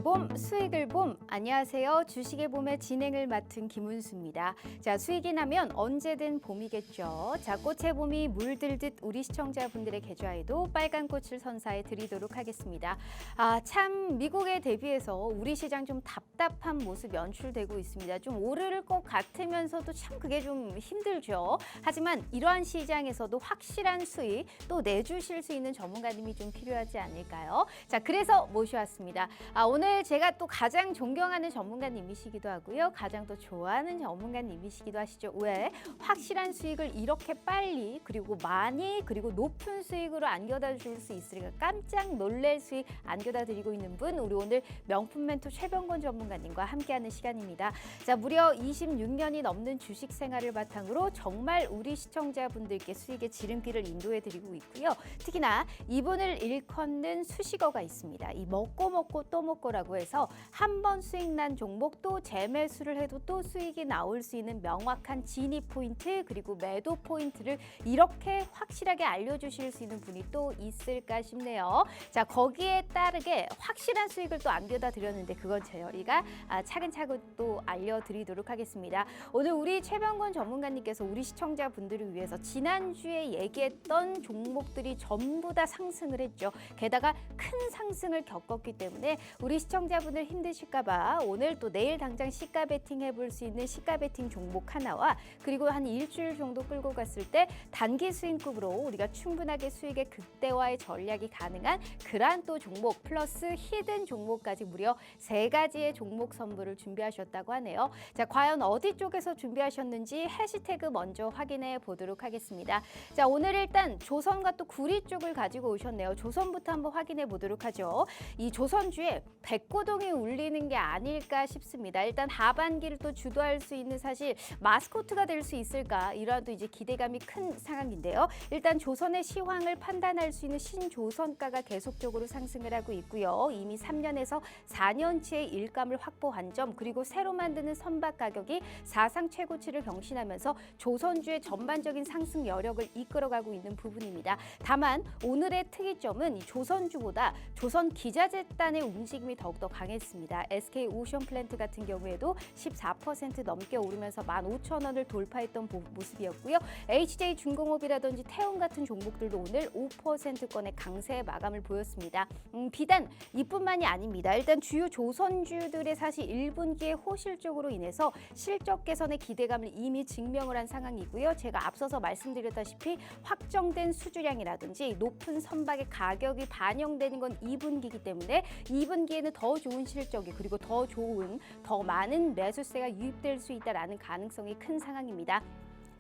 봄 수익을 봄. 안녕하세요. 주식의 봄의 진행을 맡은 김은수입니다. 자, 수익이 나면 언제든 봄이겠죠. 자, 꽃의 봄이 물들듯 우리 시청자분들의 계좌에도 빨간 꽃을 선사해 드리도록 하겠습니다. 참 미국에 대비해서 우리 시장 좀 답답한 모습 연출되고 있습니다. 좀 오를 것 같으면서도 참 그게 좀 힘들죠. 하지만 이러한 시장에서도 확실한 수익 또 내주실 수 있는 전문가님이 좀 필요하지 않을까요? 자, 그래서 모셔왔습니다. 오늘 제가 또 가장 존경하는 전문가님이시기도 하고요. 가장 또 좋아하는 전문가님이시기도 하시죠. 왜? 확실한 수익을 이렇게 빨리 그리고 많이 그리고 높은 수익으로 안겨다 줄 수 있으니까 깜짝 놀랄 수익 안겨다 드리고 있는 분, 우리 오늘 명품 멘토 최병건 전문가님과 함께하는 시간입니다. 자, 무려 26년이 넘는 주식 생활을 바탕으로 정말 우리 시청자분들께 수익의 지름길을 인도해 드리고 있고요. 특히나 이분을 일컫는 수식어가 있습니다. 이 먹고 또 먹고라고 해서 한 번 수익 난 종목 또 재매수를 해도 또 수익이 나올 수 있는 명확한 진입 포인트 그리고 매도 포인트를 이렇게 확실하게 알려주실 수 있는 분이 또 있을까 싶네요. 자, 거기에 따르게 확실한 수익을 또 안겨다 드렸는데 그건 저희가 차근차근 또 알려드리도록 하겠습니다. 오늘 우리 최병건 전문가님께서 우리 시청자분들을 위해서 지난주에 얘기했던 종목들이 전부 다 상승을 했죠. 게다가 큰 상승을 겪었기 때문에 우리 시청자분들 힘드실까봐 오늘 또 내일 당장 시가 베팅 해볼 수 있는 시가 베팅 종목 하나와 그리고 한 일주일 정도 끌고 갔을 때 단기 수익급으로 우리가 충분하게 수익의 극대화의 전략이 가능한 그러한 또 종목 플러스 히든 종목까지 무려 3가지의 종목 선물을 준비하셨다고 하네요. 자, 과연 어디 쪽에서 준비하셨는지 해시태그 먼저 확인해 보도록 하겠습니다. 자, 오늘 일단 조선과 또 구리 쪽을 가지고 오셨네요. 조선부터 한번 확인해 보도록 하죠. 이 조선주에 백고동이 울리는 게 아닐까 싶습니다. 일단 하반기를 또 주도할 수 있는 사실 마스코트가 될 수 있을까 이러한 또 이제 기대감이 큰 상황인데요. 일단 조선의 시황을 판단할 수 있는 신조선가가 계속적으로 상승을 하고 있고요. 이미 3년에서 4년치의 일감을 확보한 점 그리고 새로 만드는 선박 가격이 사상 최고치를 경신하면서 조선주의 전반적인 상승 여력을 이끌어가고 있는 부분입니다. 다만 오늘의 특이점은 이 조선주보다 조선 기자재단의 움직임이 더욱더 강했습니다. SK 오션플랜트 같은 경우에도 14% 넘게 오르면서 15,000원을 돌파했던 모습이었고요. HJ중공업이라든지 태원 같은 종목들도 오늘 5%권의 강세 마감을 보였습니다. 비단 이뿐만이 아닙니다. 일단 주요 조선주들의 사실 1분기의 호실적으로 인해서 실적 개선의 기대감을 이미 증명을 한 상황이고요. 제가 앞서서 말씀드렸다시피 확정된 수주량이라든지 높은 선박의 가격이 반영되는 건 2분기이기 때문에 2분기에는 더 좋은 실적이 그리고 더 많은 매수세가 유입될 수 있다는 가능성이 큰 상황입니다.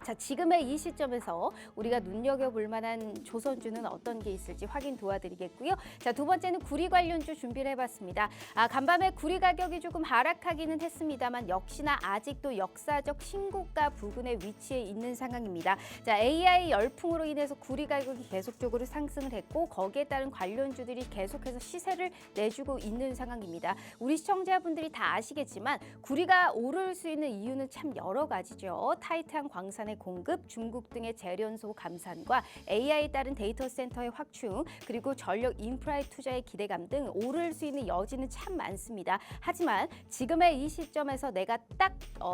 자, 지금의 이 시점에서 우리가 눈여겨볼 만한 조선주는 어떤 게 있을지 확인 도와드리겠고요. 자, 두 번째는 구리 관련주 준비를 해봤습니다. 간밤에 구리 가격이 조금 하락하기는 했습니다만 역시나 아직도 역사적 신고가 부근에 위치해 있는 상황입니다. 자, AI 열풍으로 인해서 구리 가격이 계속적으로 상승을 했고 거기에 따른 관련주들이 계속해서 시세를 내주고 있는 상황입니다. 우리 시청자분들이 다 아시겠지만 구리가 오를 수 있는 이유는 참 여러 가지죠. 타이트한 광산의 공급, 중국 등의 재련소 감산과 AI에 따른 데이터 센터의 확충, 그리고 전력 인프라의 투자의 기대감 등 오를 수 있는 여지는 참 많습니다. 하지만 지금의 이 시점에서 내가 딱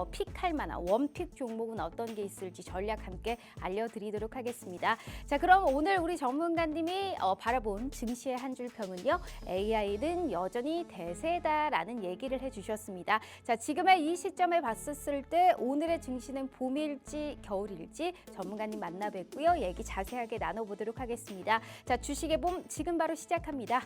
픽할 만한 원픽 종목은 어떤 게 있을지 전략 함께 알려드리도록 하겠습니다. 자, 그럼 오늘 우리 전문가님이 바라본 증시의 한 줄 평은요. AI는 여전히 대세다라는 얘기를 해주셨습니다. 자, 지금의 이 시점에 봤었을 때 오늘의 증시는 봄일지 겨울일지 전문가님 만나 뵙고요. 얘기 자세하게 나눠보도록 하겠습니다. 자, 주식의 봄 지금 바로 시작합니다.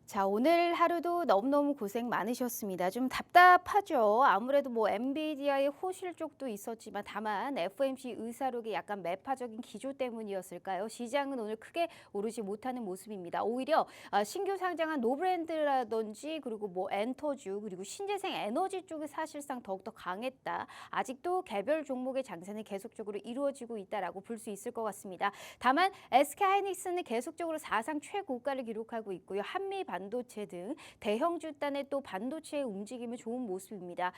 자, 오늘 하루도 너무너무 고생 많으셨습니다. 좀 답답하죠. 아무래도 뭐 엔비디아의 호실 쪽도 있었지만 다만 FOMC 의사록의 약간 매파적인 기조 때문이었을까요? 시장은 오늘 크게 오르지 못하는 모습입니다. 오히려 신규 상장한 노브랜드라든지 그리고 뭐 엔터주 그리고 신재생 에너지 쪽이 사실상 더욱더 강했다. 아직도 개별 종목의 장세는 계속적으로 이루어지고 있다라고 볼 수 있을 것 같습니다. 다만 SK하이닉스는 계속적으로 사상 최고가를 기록하고 있고요. 한미 반도체 등 대형 주단의 또 반도체의 움직임이 좋은 모습입니다.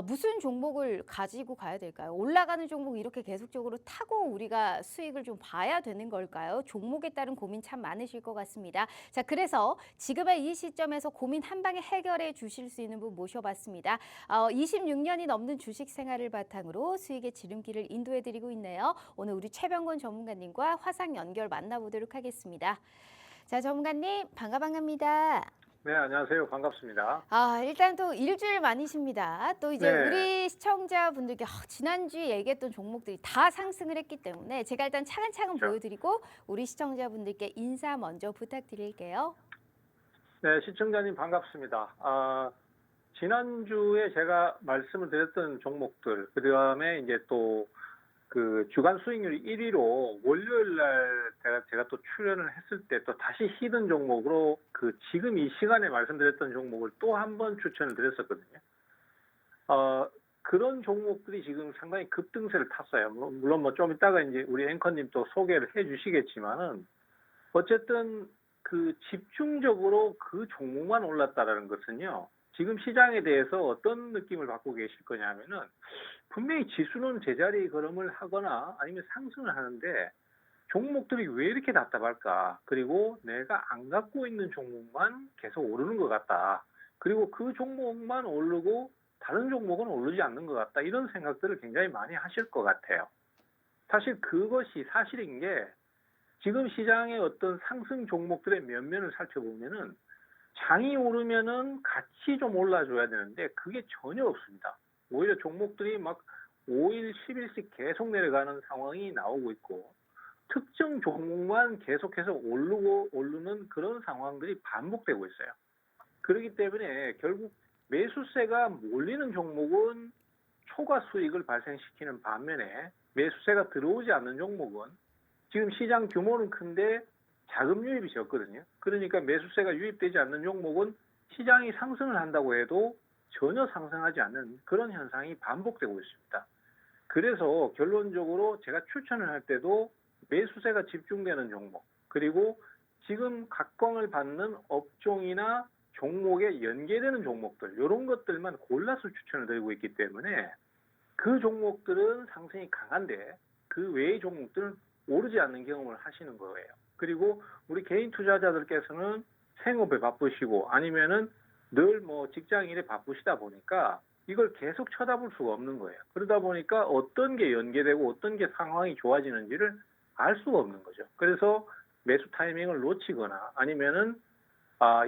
무슨 종목을 가지고 가야 될까요? 올라가는 종목 이렇게 계속적으로 타고 우리가 수익을 좀 봐야 되는 걸까요? 종목에 따른 고민 참 많으실 것 같습니다. 자, 그래서 지금의 이 시점에서 고민 한 방에 해결해 주실 수 있는 분 모셔봤습니다. 26년이 넘는 주식 생활을 바탕으로 수익의 지름길을 인도해 드리고 있네요. 오늘 우리 최병곤 전문가님과 화상 연결 만나보도록 하겠습니다. 자, 전문가님 반갑습니다. 네, 안녕하세요. 반갑습니다. 일단 또 일주일 만이십니다. 또 이제 네, 우리 시청자분들께 지난주에 얘기했던 종목들이 다 상승을 했기 때문에 제가 일단 차근차근 그렇죠. 보여드리고 우리 시청자분들께 인사 먼저 부탁드릴게요. 네, 시청자님 반갑습니다. 지난주에 제가 말씀을 드렸던 종목들, 그 다음에 이제 또 그 주간 수익률 1위로 월요일 날 제가 또 출연을 했을 때 또 다시 히든 종목으로 그 지금 이 시간에 말씀드렸던 종목을 또 한 번 추천을 드렸었거든요. 그런 종목들이 지금 상당히 급등세를 탔어요. 물론 뭐 좀 이따가 이제 우리 앵커님 또 소개를 해 주시겠지만은 어쨌든 그 집중적으로 그 종목만 올랐다라는 것은요. 지금 시장에 대해서 어떤 느낌을 갖고 계실 거냐면은 분명히 지수는 제자리 걸음을 하거나 아니면 상승을 하는데 종목들이 왜 이렇게 답답할까? 그리고 내가 안 갖고 있는 종목만 계속 오르는 것 같다. 그리고 그 종목만 오르고 다른 종목은 오르지 않는 것 같다. 이런 생각들을 굉장히 많이 하실 것 같아요. 사실 그것이 사실인 게 지금 시장의 어떤 상승 종목들의 면면을 살펴보면은 장이 오르면은 같이 좀 올라줘야 되는데 그게 전혀 없습니다. 오히려 종목들이 막 5일, 10일씩 계속 내려가는 상황이 나오고 있고 특정 종목만 계속해서 오르는 그런 상황들이 반복되고 있어요. 그렇기 때문에 결국 매수세가 몰리는 종목은 초과 수익을 발생시키는 반면에 매수세가 들어오지 않는 종목은 지금 시장 규모는 큰데 자금 유입이 적거든요. 그러니까 매수세가 유입되지 않는 종목은 시장이 상승을 한다고 해도 전혀 상승하지 않는 그런 현상이 반복되고 있습니다. 그래서 결론적으로 제가 추천을 할 때도 매수세가 집중되는 종목, 그리고 지금 각광을 받는 업종이나 종목에 연계되는 종목들, 이런 것들만 골라서 추천을 드리고 있기 때문에 그 종목들은 상승이 강한데 그 외의 종목들은 오르지 않는 경험을 하시는 거예요. 그리고 우리 개인 투자자들께서는 생업에 바쁘시고 아니면은 늘 뭐 직장 일에 바쁘시다 보니까 이걸 계속 쳐다볼 수가 없는 거예요. 그러다 보니까 어떤 게 연계되고 어떤 게 상황이 좋아지는지를 알 수가 없는 거죠. 그래서 매수 타이밍을 놓치거나 아니면은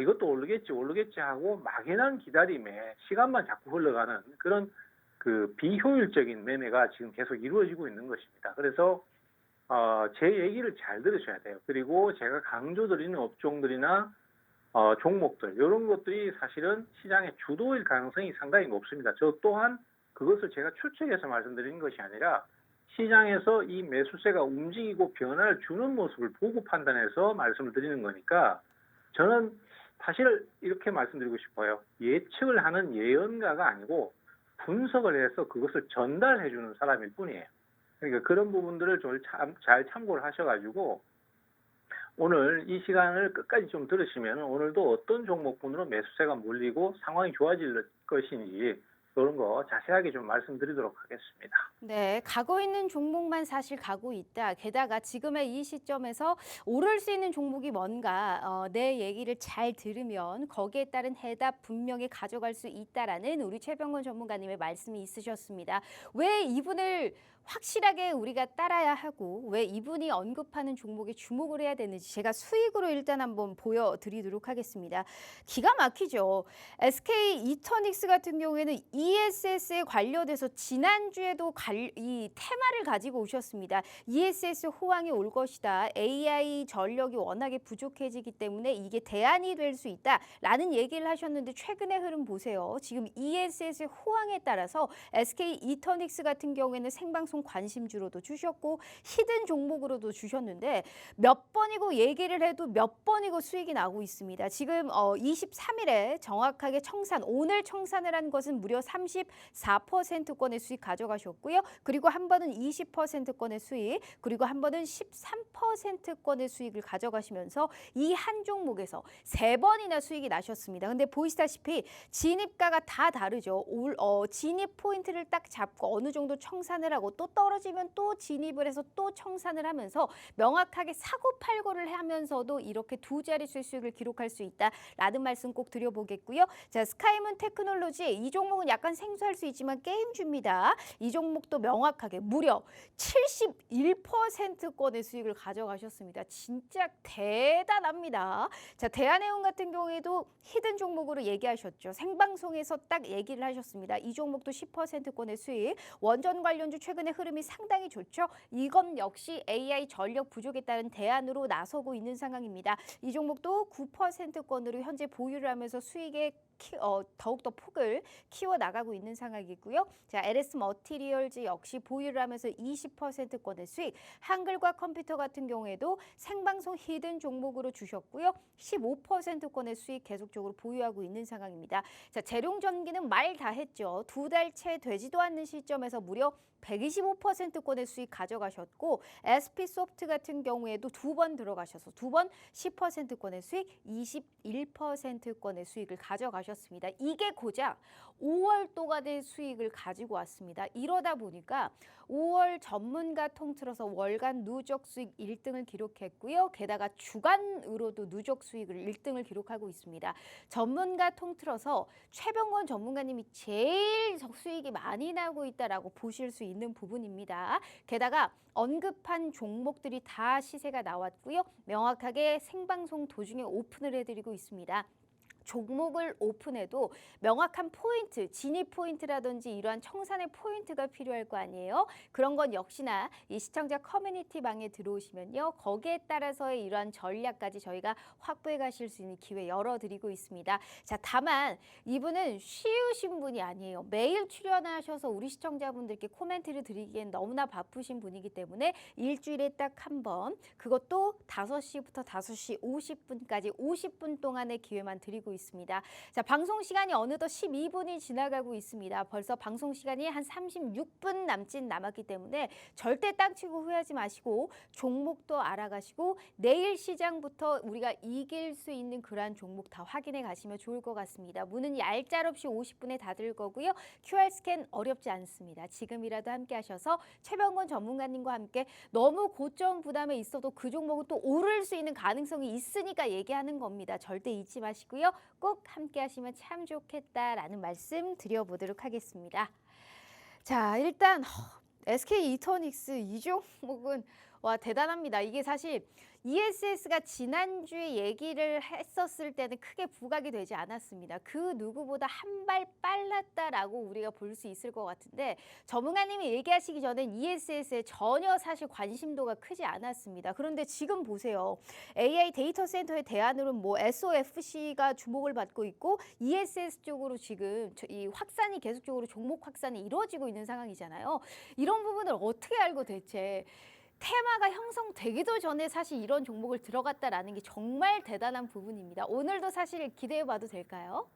이것도 오르겠지 하고 막연한 기다림에 시간만 자꾸 흘러가는 그런 그 비효율적인 매매가 지금 계속 이루어지고 있는 것입니다. 그래서 제 얘기를 잘 들으셔야 돼요. 그리고 제가 강조드리는 업종들이나 종목들 이런 것들이 사실은 시장의 주도일 가능성이 상당히 높습니다. 저 또한 그것을 제가 추측해서 말씀드리는 것이 아니라 시장에서 이 매수세가 움직이고 변화를 주는 모습을 보고 판단해서 말씀을 드리는 거니까 저는 사실 이렇게 말씀드리고 싶어요. 예측을 하는 예언가가 아니고 분석을 해서 그것을 전달해 주는 사람일 뿐이에요. 그러니까 그런 부분들을 잘 참고를 하셔가지고 오늘 이 시간을 끝까지 좀 들으시면 오늘도 어떤 종목군으로 매수세가 몰리고 상황이 좋아질 것인지 이런 거 자세하게 좀 말씀드리도록 하겠습니다. 네, 가고 있는 종목만 사실 가고 있다. 게다가 지금의 이 시점에서 오를 수 있는 종목이 뭔가 내 얘기를 잘 들으면 거기에 따른 해답 분명히 가져갈 수 있다라는 우리 최병건 전문가님의 말씀이 있으셨습니다. 왜 이분을 확실하게 우리가 따라야 하고 왜 이분이 언급하는 종목에 주목을 해야 되는지 제가 수익으로 일단 한번 보여드리도록 하겠습니다. 기가 막히죠. SK 이터닉스 같은 경우에는 ESS에 관련돼서 지난주에도 이 테마를 가지고 오셨습니다. ESS 호황이 올 것이다. AI 전력이 워낙에 부족해지기 때문에 이게 대안이 될 수 있다라는 얘기를 하셨는데 최근의 흐름 보세요. 지금 ESS 호황에 따라서 SK 이터닉스 같은 경우에는 생방송 관심주로도 주셨고 히든 종목으로도 주셨는데 몇 번이고 얘기를 해도 몇 번이고 수익이 나고 있습니다. 지금 23일에 정확하게 오늘 청산을 한 것은 무려 34%권의 수익 가져가셨고요. 그리고 한 번은 20%권의 수익, 그리고 한 번은 13%권의 수익을 가져가시면서 이 한 종목에서 3번이나 수익이 나셨습니다. 근데 보시다시피 진입가가 다 다르죠. 진입 포인트를 딱 잡고 어느 정도 청산을 하고 또 떨어지면 또 진입을 해서 또 청산을 하면서 명확하게 사고팔고를 하면서도 이렇게 두 자릿수의 수익을 기록할 수 있다라는 말씀 꼭 드려보겠고요. 자, 스카이문 테크놀로지 이 종목은 약간 생소할 수 있지만 게임주입니다. 이 종목도 명확하게 무려 71%권의 수익을 가져가셨습니다. 진짜 대단합니다. 자, 대한해운 같은 경우에도 히든 종목으로 얘기하셨죠. 생방송에서 딱 얘기를 하셨습니다. 이 종목도 10%권의 수익. 원전 관련주 최근에 흐름이 상당히 좋죠. 이건 역시 AI 전력 부족에 따른 대안으로 나서고 있는 상황입니다. 이 종목도 9%권으로 현재 보유를 하면서 수익의 더욱더 폭을 키워나가고 있는 상황이고요. 자, LS 머티리얼즈 역시 보유를 하면서 20%권의 수익, 한글과 컴퓨터 같은 경우에도 생방송 히든 종목으로 주셨고요. 15%권의 수익 계속적으로 보유하고 있는 상황입니다. 자, 재룡전기는 말 다 했죠. 2달 채 되지도 않는 시점에서 무려 125%권의 수익 가져가셨고 SP소프트 같은 경우에도 2번 들어가셔서 2번 10%권의 수익, 21%권의 수익을 가져가셨습니다. 이게 고작 5월 동안의 수익을 가지고 왔습니다. 이러다 보니까 5월 전문가 통틀어서 월간 누적 수익 1등을 기록했고요. 게다가 주간으로도 누적 수익을 1등을 기록하고 있습니다. 전문가 통틀어서 최병권 전문가님이 제일 수익이 많이 나고 있다라고 보실 수 있는 부분입니다. 게다가 언급한 종목들이 다 시세가 나왔고요. 명확하게 생방송 도중에 오픈을 해드리고 있습니다. 종목을 오픈해도 명확한 포인트, 진입 포인트라든지 이러한 청산의 포인트가 필요할 거 아니에요. 그런 건 역시나 이 시청자 커뮤니티 방에 들어오시면요. 거기에 따라서의 이러한 전략까지 저희가 확보해 가실 수 있는 기회 열어드리고 있습니다. 자, 다만 이분은 쉬우신 분이 아니에요. 매일 출연하셔서 우리 시청자분들께 코멘트를 드리기엔 너무나 바쁘신 분이기 때문에 일주일에 딱 한 번, 그것도 5시부터 5시 50분까지 50분 동안의 기회만 드리고 있습니다. 자, 방송 시간이 어느덧 12분이 지나가고 있습니다. 벌써 방송 시간이 한 36분 남았기 때문에 절대 땅치고 후회하지 마시고 종목도 알아가시고 내일 시장부터 우리가 이길 수 있는 그러한 종목 다 확인해 가시면 좋을 것 같습니다. 문은 얄짤없이 50분에 닫을 거고요. QR 스캔 어렵지 않습니다. 지금이라도 함께 하셔서 최병권 전문가님과 함께 너무 고점 부담에 있어도 그 종목은 또 오를 수 있는 가능성이 있으니까 얘기하는 겁니다. 절대 잊지 마시고요. 꼭 함께 하시면 참 좋겠다라는 말씀 드려보도록 하겠습니다. 자, 일단 SK 이터닉스 이 종목은 와 대단합니다. 이게 사실 ESS가 지난주에 얘기를 했었을 때는 크게 부각이 되지 않았습니다. 그 누구보다 한 발 빨랐다라고 우리가 볼 수 있을 것 같은데 전문가님이 얘기하시기 전엔 ESS에 전혀 사실 관심도가 크지 않았습니다. 그런데 지금 보세요. AI 데이터 센터의 대안으로 뭐 SOFC가 주목을 받고 있고 ESS 쪽으로 지금 이 확산이 계속적으로 종목 확산이 이루어지고 있는 상황이잖아요. 이런 부분을 어떻게 알고 대체 테마가 형성되기도 전에 사실 이런 종목을 들어갔다라는 게 정말 대단한 부분입니다. 오늘도 사실 기대해봐도 될까요?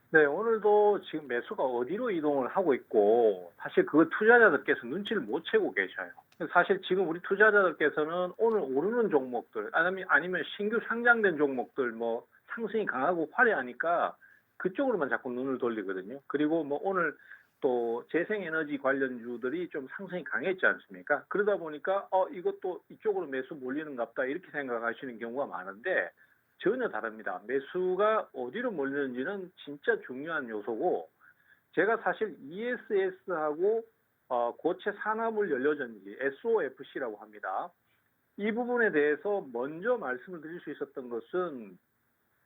네, 오늘도 지금 매수가 어디로 이동을 하고 있고 사실 그 투자자들께서 눈치를 못 채고 계셔요. 사실 지금 우리 투자자들께서는 오늘 오르는 종목들 아니면 신규 상장된 종목들 뭐 상승이 강하고 화려하니까 그쪽으로만 자꾸 눈을 돌리거든요. 그리고 뭐 오늘 또 재생에너지 관련주들이 좀 상승이 강했지 않습니까? 그러다 보니까 이것도 이쪽으로 매수 몰리는갑다 이렇게 생각하시는 경우가 많은데 전혀 다릅니다. 매수가 어디로 몰리는지는 진짜 중요한 요소고 제가 사실 ESS하고 고체 산화물 연료전지 SOFC라고 합니다. 이 부분에 대해서 먼저 말씀을 드릴 수 있었던 것은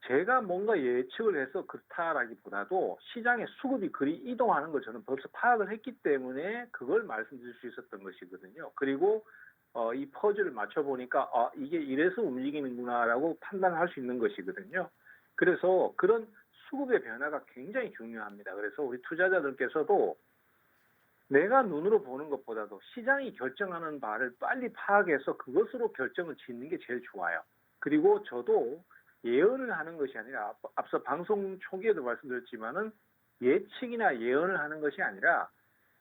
제가 뭔가 예측을 해서 그렇다라기보다도 시장의 수급이 그리 이동하는 걸 저는 벌써 파악을 했기 때문에 그걸 말씀드릴 수 있었던 것이거든요. 그리고 이 퍼즐을 맞춰보니까 이게 이래서 움직이는구나라고 판단할 수 있는 것이거든요. 그래서 그런 수급의 변화가 굉장히 중요합니다. 그래서 우리 투자자들께서도 내가 눈으로 보는 것보다도 시장이 결정하는 바를 빨리 파악해서 그것으로 결정을 짓는 게 제일 좋아요. 그리고 저도 예언을 하는 것이 아니라 앞서 방송 초기에도 말씀드렸지만은 예측이나 예언을 하는 것이 아니라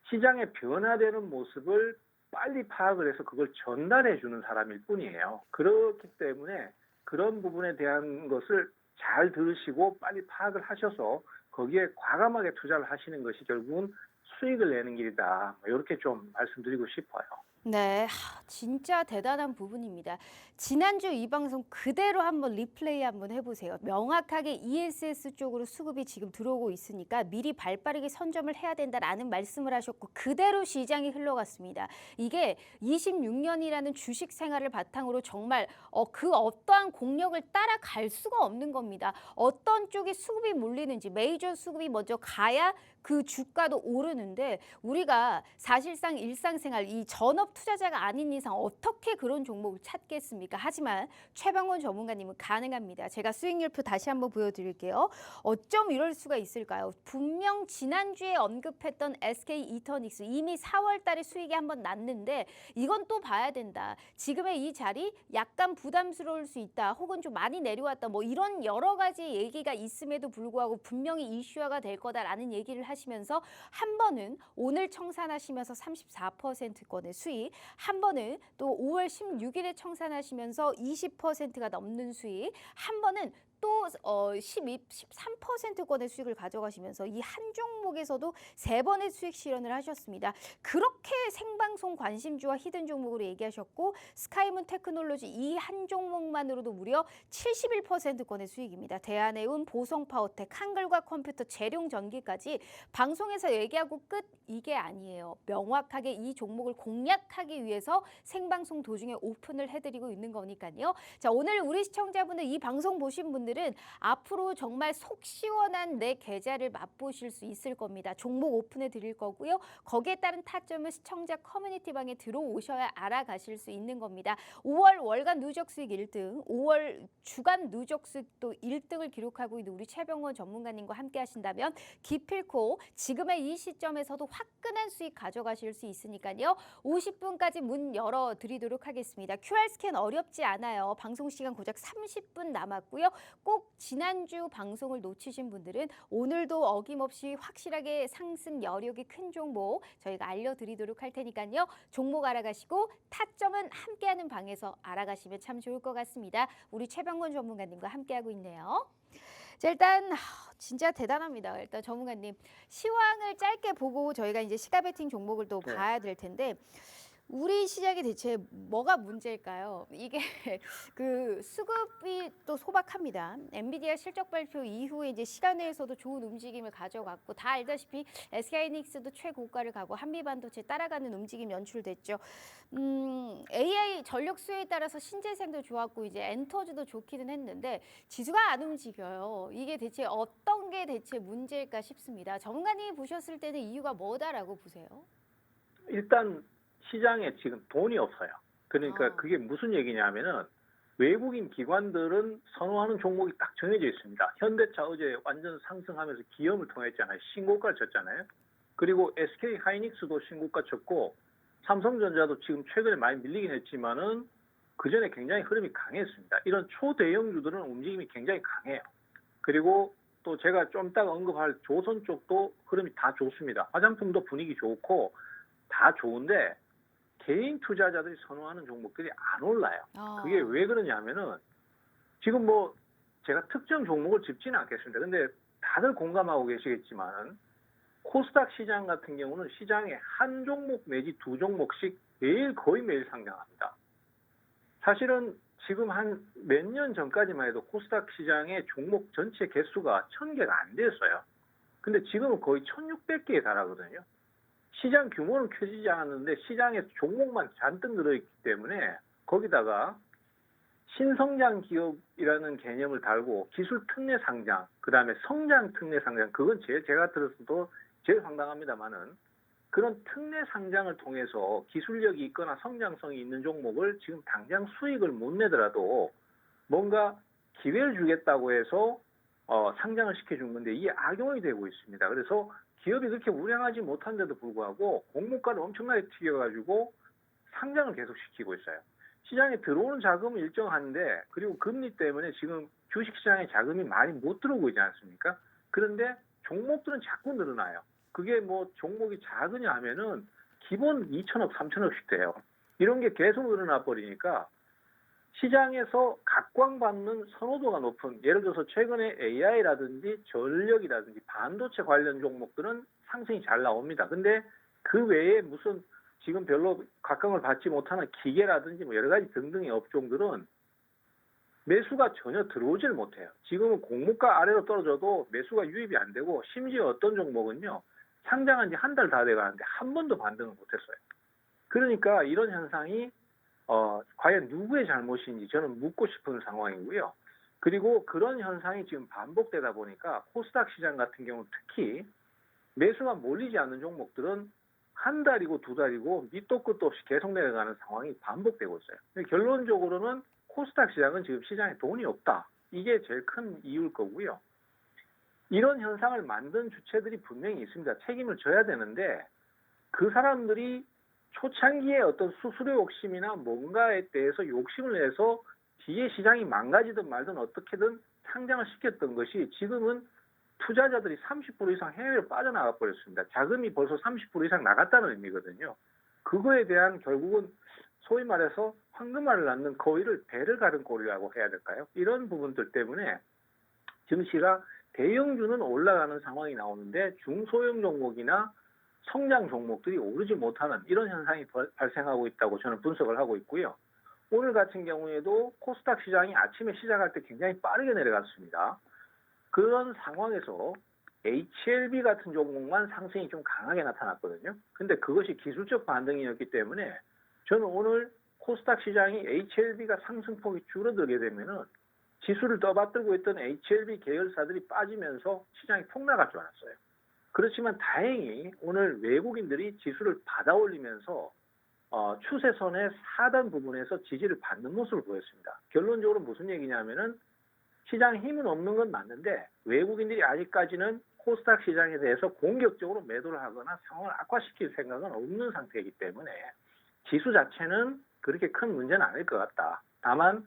시장의 변화되는 모습을 빨리 파악을 해서 그걸 전달해 주는 사람일 뿐이에요. 그렇기 때문에 그런 부분에 대한 것을 잘 들으시고 빨리 파악을 하셔서 거기에 과감하게 투자를 하시는 것이 결국은 수익을 내는 길이다. 이렇게 좀 말씀드리고 싶어요. 네, 진짜 대단한 부분입니다. 지난주 이 방송 그대로 한번 리플레이 한번 해보세요. 명확하게 ESS 쪽으로 수급이 지금 들어오고 있으니까 미리 발빠르게 선점을 해야 된다라는 말씀을 하셨고 그대로 시장이 흘러갔습니다. 이게 26년이라는 주식 생활을 바탕으로 정말 그 어떠한 공력을 따라갈 수가 없는 겁니다. 어떤 쪽에 수급이 몰리는지 메이저 수급이 먼저 가야 그 주가도 오르는데 우리가 사실상 일상생활 이 전업 투자자가 아닌 이상 어떻게 그런 종목을 찾겠습니까? 하지만 최병원 전문가님은 가능합니다. 제가 수익률표 다시 한번 보여드릴게요. 어쩜 이럴 수가 있을까요? 분명 지난주에 언급했던 SK 이터닉스 이미 4월 달에 수익이 한번 났는데 이건 또 봐야 된다. 지금의 이 자리 약간 부담스러울 수 있다. 혹은 좀 많이 내려왔다. 뭐 이런 여러 가지 얘기가 있음에도 불구하고 분명히 이슈화가 될 거다라는 얘기를 하시면서 한 번은 오늘 청산하시면서 34%권의 수익, 한 번은 또 5월 16일에 청산하시면서 20%가 넘는 수익, 한 번은 또 13%권의 수익을 가져가시면서 이 한 종목에서도 3번의 수익 실현을 하셨습니다. 그렇게 생방송 관심주와 히든 종목으로 얘기하셨고 스카이문 테크놀로지 이 한 종목만으로도 무려 71%권의 수익입니다. 대한해운, 보성파워텍, 한글과 컴퓨터, 재룡전기까지 방송에서 얘기하고 끝 이게 아니에요. 명확하게 이 종목을 공략하기 위해서 생방송 도중에 오픈을 해드리고 있는 거니까요. 자, 오늘 우리 시청자분들 이 방송 보신 분들은 앞으로 정말 속 시원한 내 계좌를 맛보실 수 있을 겁니다. 종목 오픈해 드릴 거고요. 거기에 따른 타점을 시청자 커뮤니티 방에 들어오셔야 알아가실 수 있는 겁니다. 5월 월간 누적 수익 1등, 5월 주간 누적 수익도 1등을 기록하고 있는 우리 최병원 전문가님과 함께 하신다면 기필코 지금의 이 시점에서도 화끈한 수익 가져가실 수 있으니까요. 50분까지 문 열어드리도록 하겠습니다. QR 스캔 어렵지 않아요. 방송 시간 고작 30분 남았고요. 꼭 지난주 방송을 놓치신 분들은 오늘도 어김없이 확실하게 상승 여력이 큰 종목 저희가 알려드리도록 할 테니까요. 종목 알아가시고 타점은 함께하는 방에서 알아가시면 참 좋을 것 같습니다. 우리 최병권 전문가님과 함께하고 있네요. 자, 일단 진짜 대단합니다. 일단 전문가님 시황을 짧게 보고 저희가 이제 시가 베팅 종목을 또 네. 봐야 될 텐데 우리 시장이 대체 뭐가 문제일까요? 이게 그 수급이 또 소박합니다. 엔비디아 실적 발표 이후에 이제 시간 내에서도 좋은 움직임을 가져갔고 다 알다시피 SK하이닉스도 최고가를 가고 한미반도체 따라가는 움직임 연출됐죠. AI 전력 수요에 따라서 신재생도 좋았고 이제 엔터주도 좋기는 했는데 지수가 안 움직여요. 이게 대체 어떤 게 대체 문제일까 싶습니다. 전문가님이 보셨을 때는 이유가 뭐다라고 보세요? 일단 시장에 지금 돈이 없어요. 그러니까 그게 무슨 얘기냐면은 외국인 기관들은 선호하는 종목이 딱 정해져 있습니다. 현대차 어제 완전 상승하면서 기염을 통했잖아요. 신고가를 쳤잖아요. 그리고 SK 하이닉스도 신고가 쳤고 삼성전자도 지금 최근에 많이 밀리긴 했지만은 그 전에 굉장히 흐름이 강했습니다. 이런 초대형주들은 움직임이 굉장히 강해요. 그리고 또 제가 좀 이따가 언급할 조선 쪽도 흐름이 다 좋습니다. 화장품도 분위기 좋고 다 좋은데 개인 투자자들이 선호하는 종목들이 안 올라요. 그게 왜 그러냐면은 지금 뭐 제가 특정 종목을 짚지는 않겠습니다. 근데 다들 공감하고 계시겠지만 코스닥 시장 같은 경우는 시장에 한 종목 내지 두 종목씩 거의 매일 상장합니다. 사실은 지금 한 몇 년 전까지만 해도 코스닥 시장의 종목 전체 개수가 1000개가 안 됐어요. 근데 지금은 거의 1600개에 달하거든요. 시장 규모는 커지지 않았는데 시장에 종목만 잔뜩 늘어있기 때문에 거기다가 신성장 기업이라는 개념을 달고 기술 특례 상장, 그다음에 성장 특례 상장, 그건 제가 들었어도 제일 황당합니다만은 그런 특례 상장을 통해서 기술력이 있거나 성장성이 있는 종목을 지금 당장 수익을 못 내더라도 뭔가 기회를 주겠다고 해서 상장을 시켜준 건데 이게 악용이 되고 있습니다. 그래서 기업이 그렇게 우량하지 못한데도 불구하고 공모가를 엄청나게 튀겨가지고 상장을 계속 시키고 있어요. 시장에 들어오는 자금은 일정한데 그리고 금리 때문에 지금 주식시장에 자금이 많이 못 들어오고 있지 않습니까? 그런데 종목들은 자꾸 늘어나요. 그게 뭐 종목이 작으냐 하면은 기본 2천억, 3천억씩 돼요. 이런 게 계속 늘어나 버리니까 시장에서 각광받는 선호도가 높은, 예를 들어서 최근에 AI라든지 전력이라든지 반도체 관련 종목들은 상승이 잘 나옵니다. 근데 그 외에 무슨 지금 별로 각광을 받지 못하는 기계라든지 뭐 여러 가지 등등의 업종들은 매수가 전혀 들어오질 못해요. 지금은 공모가 아래로 떨어져도 매수가 유입이 안 되고 심지어 어떤 종목은요, 상장한 지 한 달 다 돼가는데 한 번도 반등을 못했어요. 그러니까 이런 현상이 과연 누구의 잘못인지 저는 묻고 싶은 상황이고요. 그리고 그런 현상이 지금 반복되다 보니까 코스닥 시장 같은 경우 특히 매수가 몰리지 않는 종목들은 한 달이고 두 달이고 밑도 끝도 없이 계속 내려가는 상황이 반복되고 있어요. 결론적으로는 코스닥 시장은 지금 시장에 돈이 없다. 이게 제일 큰 이유일 거고요. 이런 현상을 만든 주체들이 분명히 있습니다. 책임을 져야 되는데 그 사람들이 초창기에 어떤 수수료 욕심이나 뭔가에 대해서 욕심을 내서 뒤에 시장이 망가지든 말든 어떻게든 상장을 시켰던 것이 지금은 투자자들이 30% 이상 해외로 빠져나가 버렸습니다. 자금이 벌써 30% 이상 나갔다는 의미거든요. 그거에 대한 결국은 소위 말해서 황금알을 낳는 거위를 배를 가른 꼴이라고 해야 될까요? 이런 부분들 때문에 증시가 대형주는 올라가는 상황이 나오는데 중소형 종목이나 성장 종목들이 오르지 못하는 이런 현상이 발생하고 있다고 저는 분석을 하고 있고요. 오늘 같은 경우에도 코스닥 시장이 아침에 시작할 때 굉장히 빠르게 내려갔습니다. 그런 상황에서 HLB 같은 종목만 상승이 좀 강하게 나타났거든요. 근데 그것이 기술적 반등이었기 때문에 저는 오늘 코스닥 시장이 HLB가 상승폭이 줄어들게 되면은 지수를 떠받들고 있던 HLB 계열사들이 빠지면서 시장이 폭락할 줄 알았어요. 그렇지만 다행히 오늘 외국인들이 지수를 받아 올리면서 추세선의 하단 부분에서 지지를 받는 모습을 보였습니다. 결론적으로 무슨 얘기냐면은 시장 힘은 없는 건 맞는데 외국인들이 아직까지는 코스닥 시장에 대해서 공격적으로 매도를 하거나 상황을 악화시킬 생각은 없는 상태이기 때문에 지수 자체는 그렇게 큰 문제는 아닐 것 같다. 다만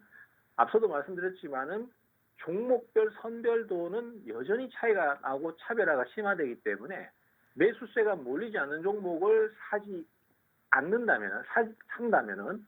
앞서도 말씀드렸지만은 종목별 선별도는 여전히 차이가 나고 차별화가 심화되기 때문에 매수세가 몰리지 않는 종목을 산다면은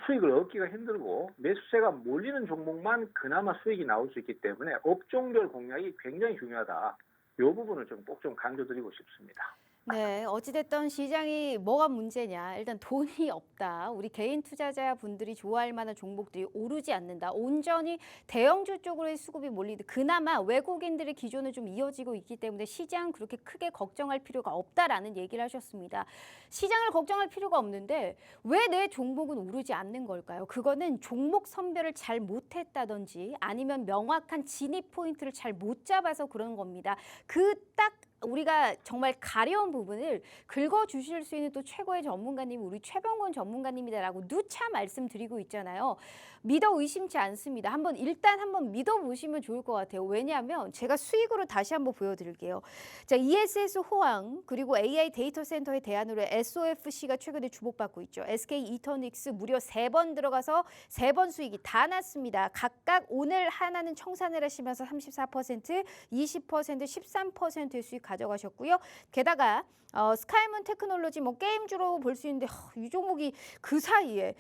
수익을 얻기가 힘들고 매수세가 몰리는 종목만 그나마 수익이 나올 수 있기 때문에 업종별 공략이 굉장히 중요하다. 이 부분을 좀 꼭 좀 강조드리고 싶습니다. 네, 어찌됐든 시장이 뭐가 문제냐. 일단 돈이 없다. 우리 개인 투자자분들이 좋아할 만한 종목들이 오르지 않는다. 온전히 대형주 쪽으로의 수급이 몰리듯 그나마 외국인들의 기조는 좀 이어지고 있기 때문에 시장 그렇게 크게 걱정할 필요가 없다라는 얘기를 하셨습니다. 시장을 걱정할 필요가 없는데 왜 내 종목은 오르지 않는 걸까요? 그거는 종목 선별을 잘 못했다든지 아니면 명확한 진입 포인트를 잘 못 잡아서 그런 겁니다. 딱 우리가 정말 가려운 부분을 긁어주실 수 있는 또 최고의 전문가님이 우리 최병권 전문가님이다라고 누차 말씀드리고 있잖아요. 믿어 의심치 않습니다. 일단 한번 믿어보시면 좋을 것 같아요. 왜냐하면 제가 수익으로 다시 한번 보여드릴게요. 자, ESS 호황 그리고 AI 데이터 센터의 대안으로 SOFC가 최근에 주목받고 있죠. SK 이터닉스 무려 3번 들어가서 3번 수익이 다 났습니다. 각각 오늘 하나는 청산을 하시면서 34%, 20%, 13%의 수익 가져가셨고요. 게다가 스카이문 테크놀로지 게임주로 볼 수 있는데 이 종목이 그 사이에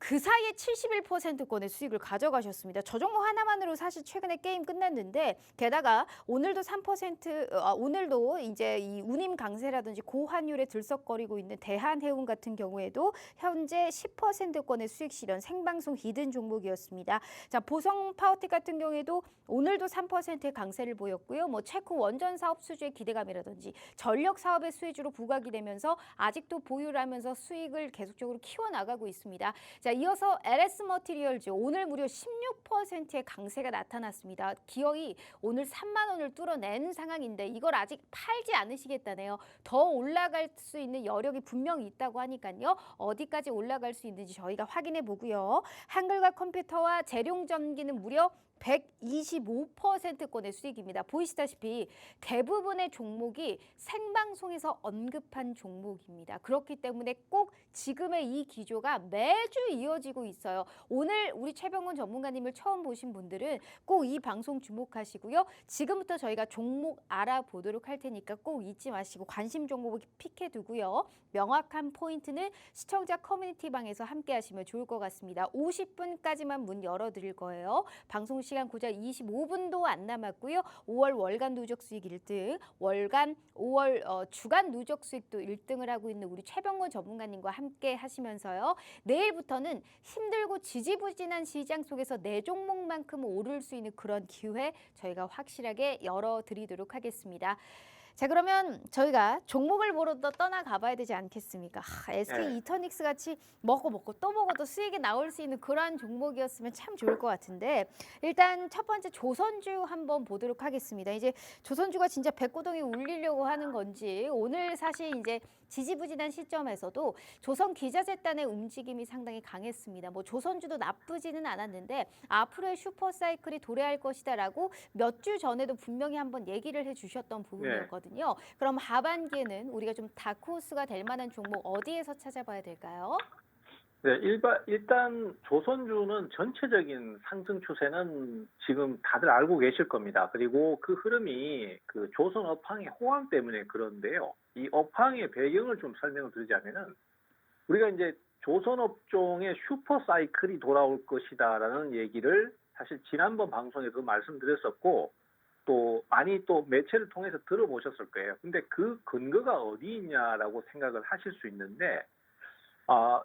그 사이에 71%권의 수익을 가져가셨습니다. 저 종목 하나만으로 사실 최근에 게임 끝났는데 게다가 오늘도 3%, 오늘도 이제 이 운임 강세라든지 고환율에 들썩거리고 있는 대한해운 같은 경우에도 현재 10%권의 수익 실현 생방송 히든 종목이었습니다. 자, 보성 파워텍 같은 경우에도 오늘도 3%의 강세를 보였고요. 뭐 체코 원전 사업 수주의 기대감이라든지 전력 사업의 수혜주로 부각이 되면서 아직도 보유를 하면서 수익을 계속적으로 키워나가고 있습니다. 자, 이어서 LS 머티리얼즈 오늘 무려 16%의 강세가 나타났습니다. 기어이 오늘 3만 원을 뚫어낸 상황인데 이걸 아직 팔지 않으시겠다네요. 더 올라갈 수 있는 여력이 분명히 있다고 하니까요. 어디까지 올라갈 수 있는지 저희가 확인해 보고요. 한글과 컴퓨터와 재룡전기는 무려 125%권의 수익입니다. 보이시다시피 대부분의 종목이 생방송에서 언급한 종목입니다. 그렇기 때문에 꼭 지금의 이 기조가 매주 이어지고 있어요. 오늘 우리 최병훈 전문가님을 처음 보신 분들은 꼭 이 방송 주목하시고요. 지금부터 저희가 종목 알아보도록 할 테니까 꼭 잊지 마시고 관심 종목을 픽해 두고요. 명확한 포인트는 시청자 커뮤니티 방에서 함께 하시면 좋을 것 같습니다. 50분까지만 문 열어드릴 거예요. 방송 시간 고작 25분도 안 남았고요. 5월 월간 누적 수익 1등, 5월 주간 누적 수익도 1등을 하고 있는 우리 최병원 전문가님과 함께 하시면서요. 내일부터는 힘들고 지지부진한 시장 속에서 내 종목만큼 오를 수 있는 그런 기회 저희가 확실하게 열어드리도록 하겠습니다. 자, 그러면 저희가 종목을 보러 또 떠나가 봐야 되지 않겠습니까? SK 이터닉스 같이 먹고 또 먹어도 수익이 나올 수 있는 그런 종목이었으면 참 좋을 것 같은데 일단 첫 번째 조선주 한번 보도록 하겠습니다. 이제 조선주가 진짜 백고동이 울리려고 하는 건지 오늘 사실 이제 지지부진한 시점에서도 조선 기자재단의 움직임이 상당히 강했습니다. 뭐 조선주도 나쁘지는 않았는데 앞으로의 슈퍼사이클이 도래할 것이다라고 몇 주 전에도 분명히 한번 얘기를 해주셨던 부분이었거든요. 그럼 하반기에는 우리가 좀 다크호스가 될 만한 종목 어디에서 찾아봐야 될까요? 네, 일단 조선주는 전체적인 상승 추세는 지금 다들 알고 계실 겁니다. 그리고 그 흐름이 그 조선 업황의 호황 때문에 그런데요. 이 업황의 배경을 좀 설명을 드리자면은 우리가 이제 조선 업종의 슈퍼 사이클이 돌아올 것이다라는 얘기를 사실 지난번 방송에도 말씀드렸었고 또 많이 또 매체를 통해서 들어보셨을 거예요. 근데 그 근거가 어디 있냐라고 생각을 하실 수 있는데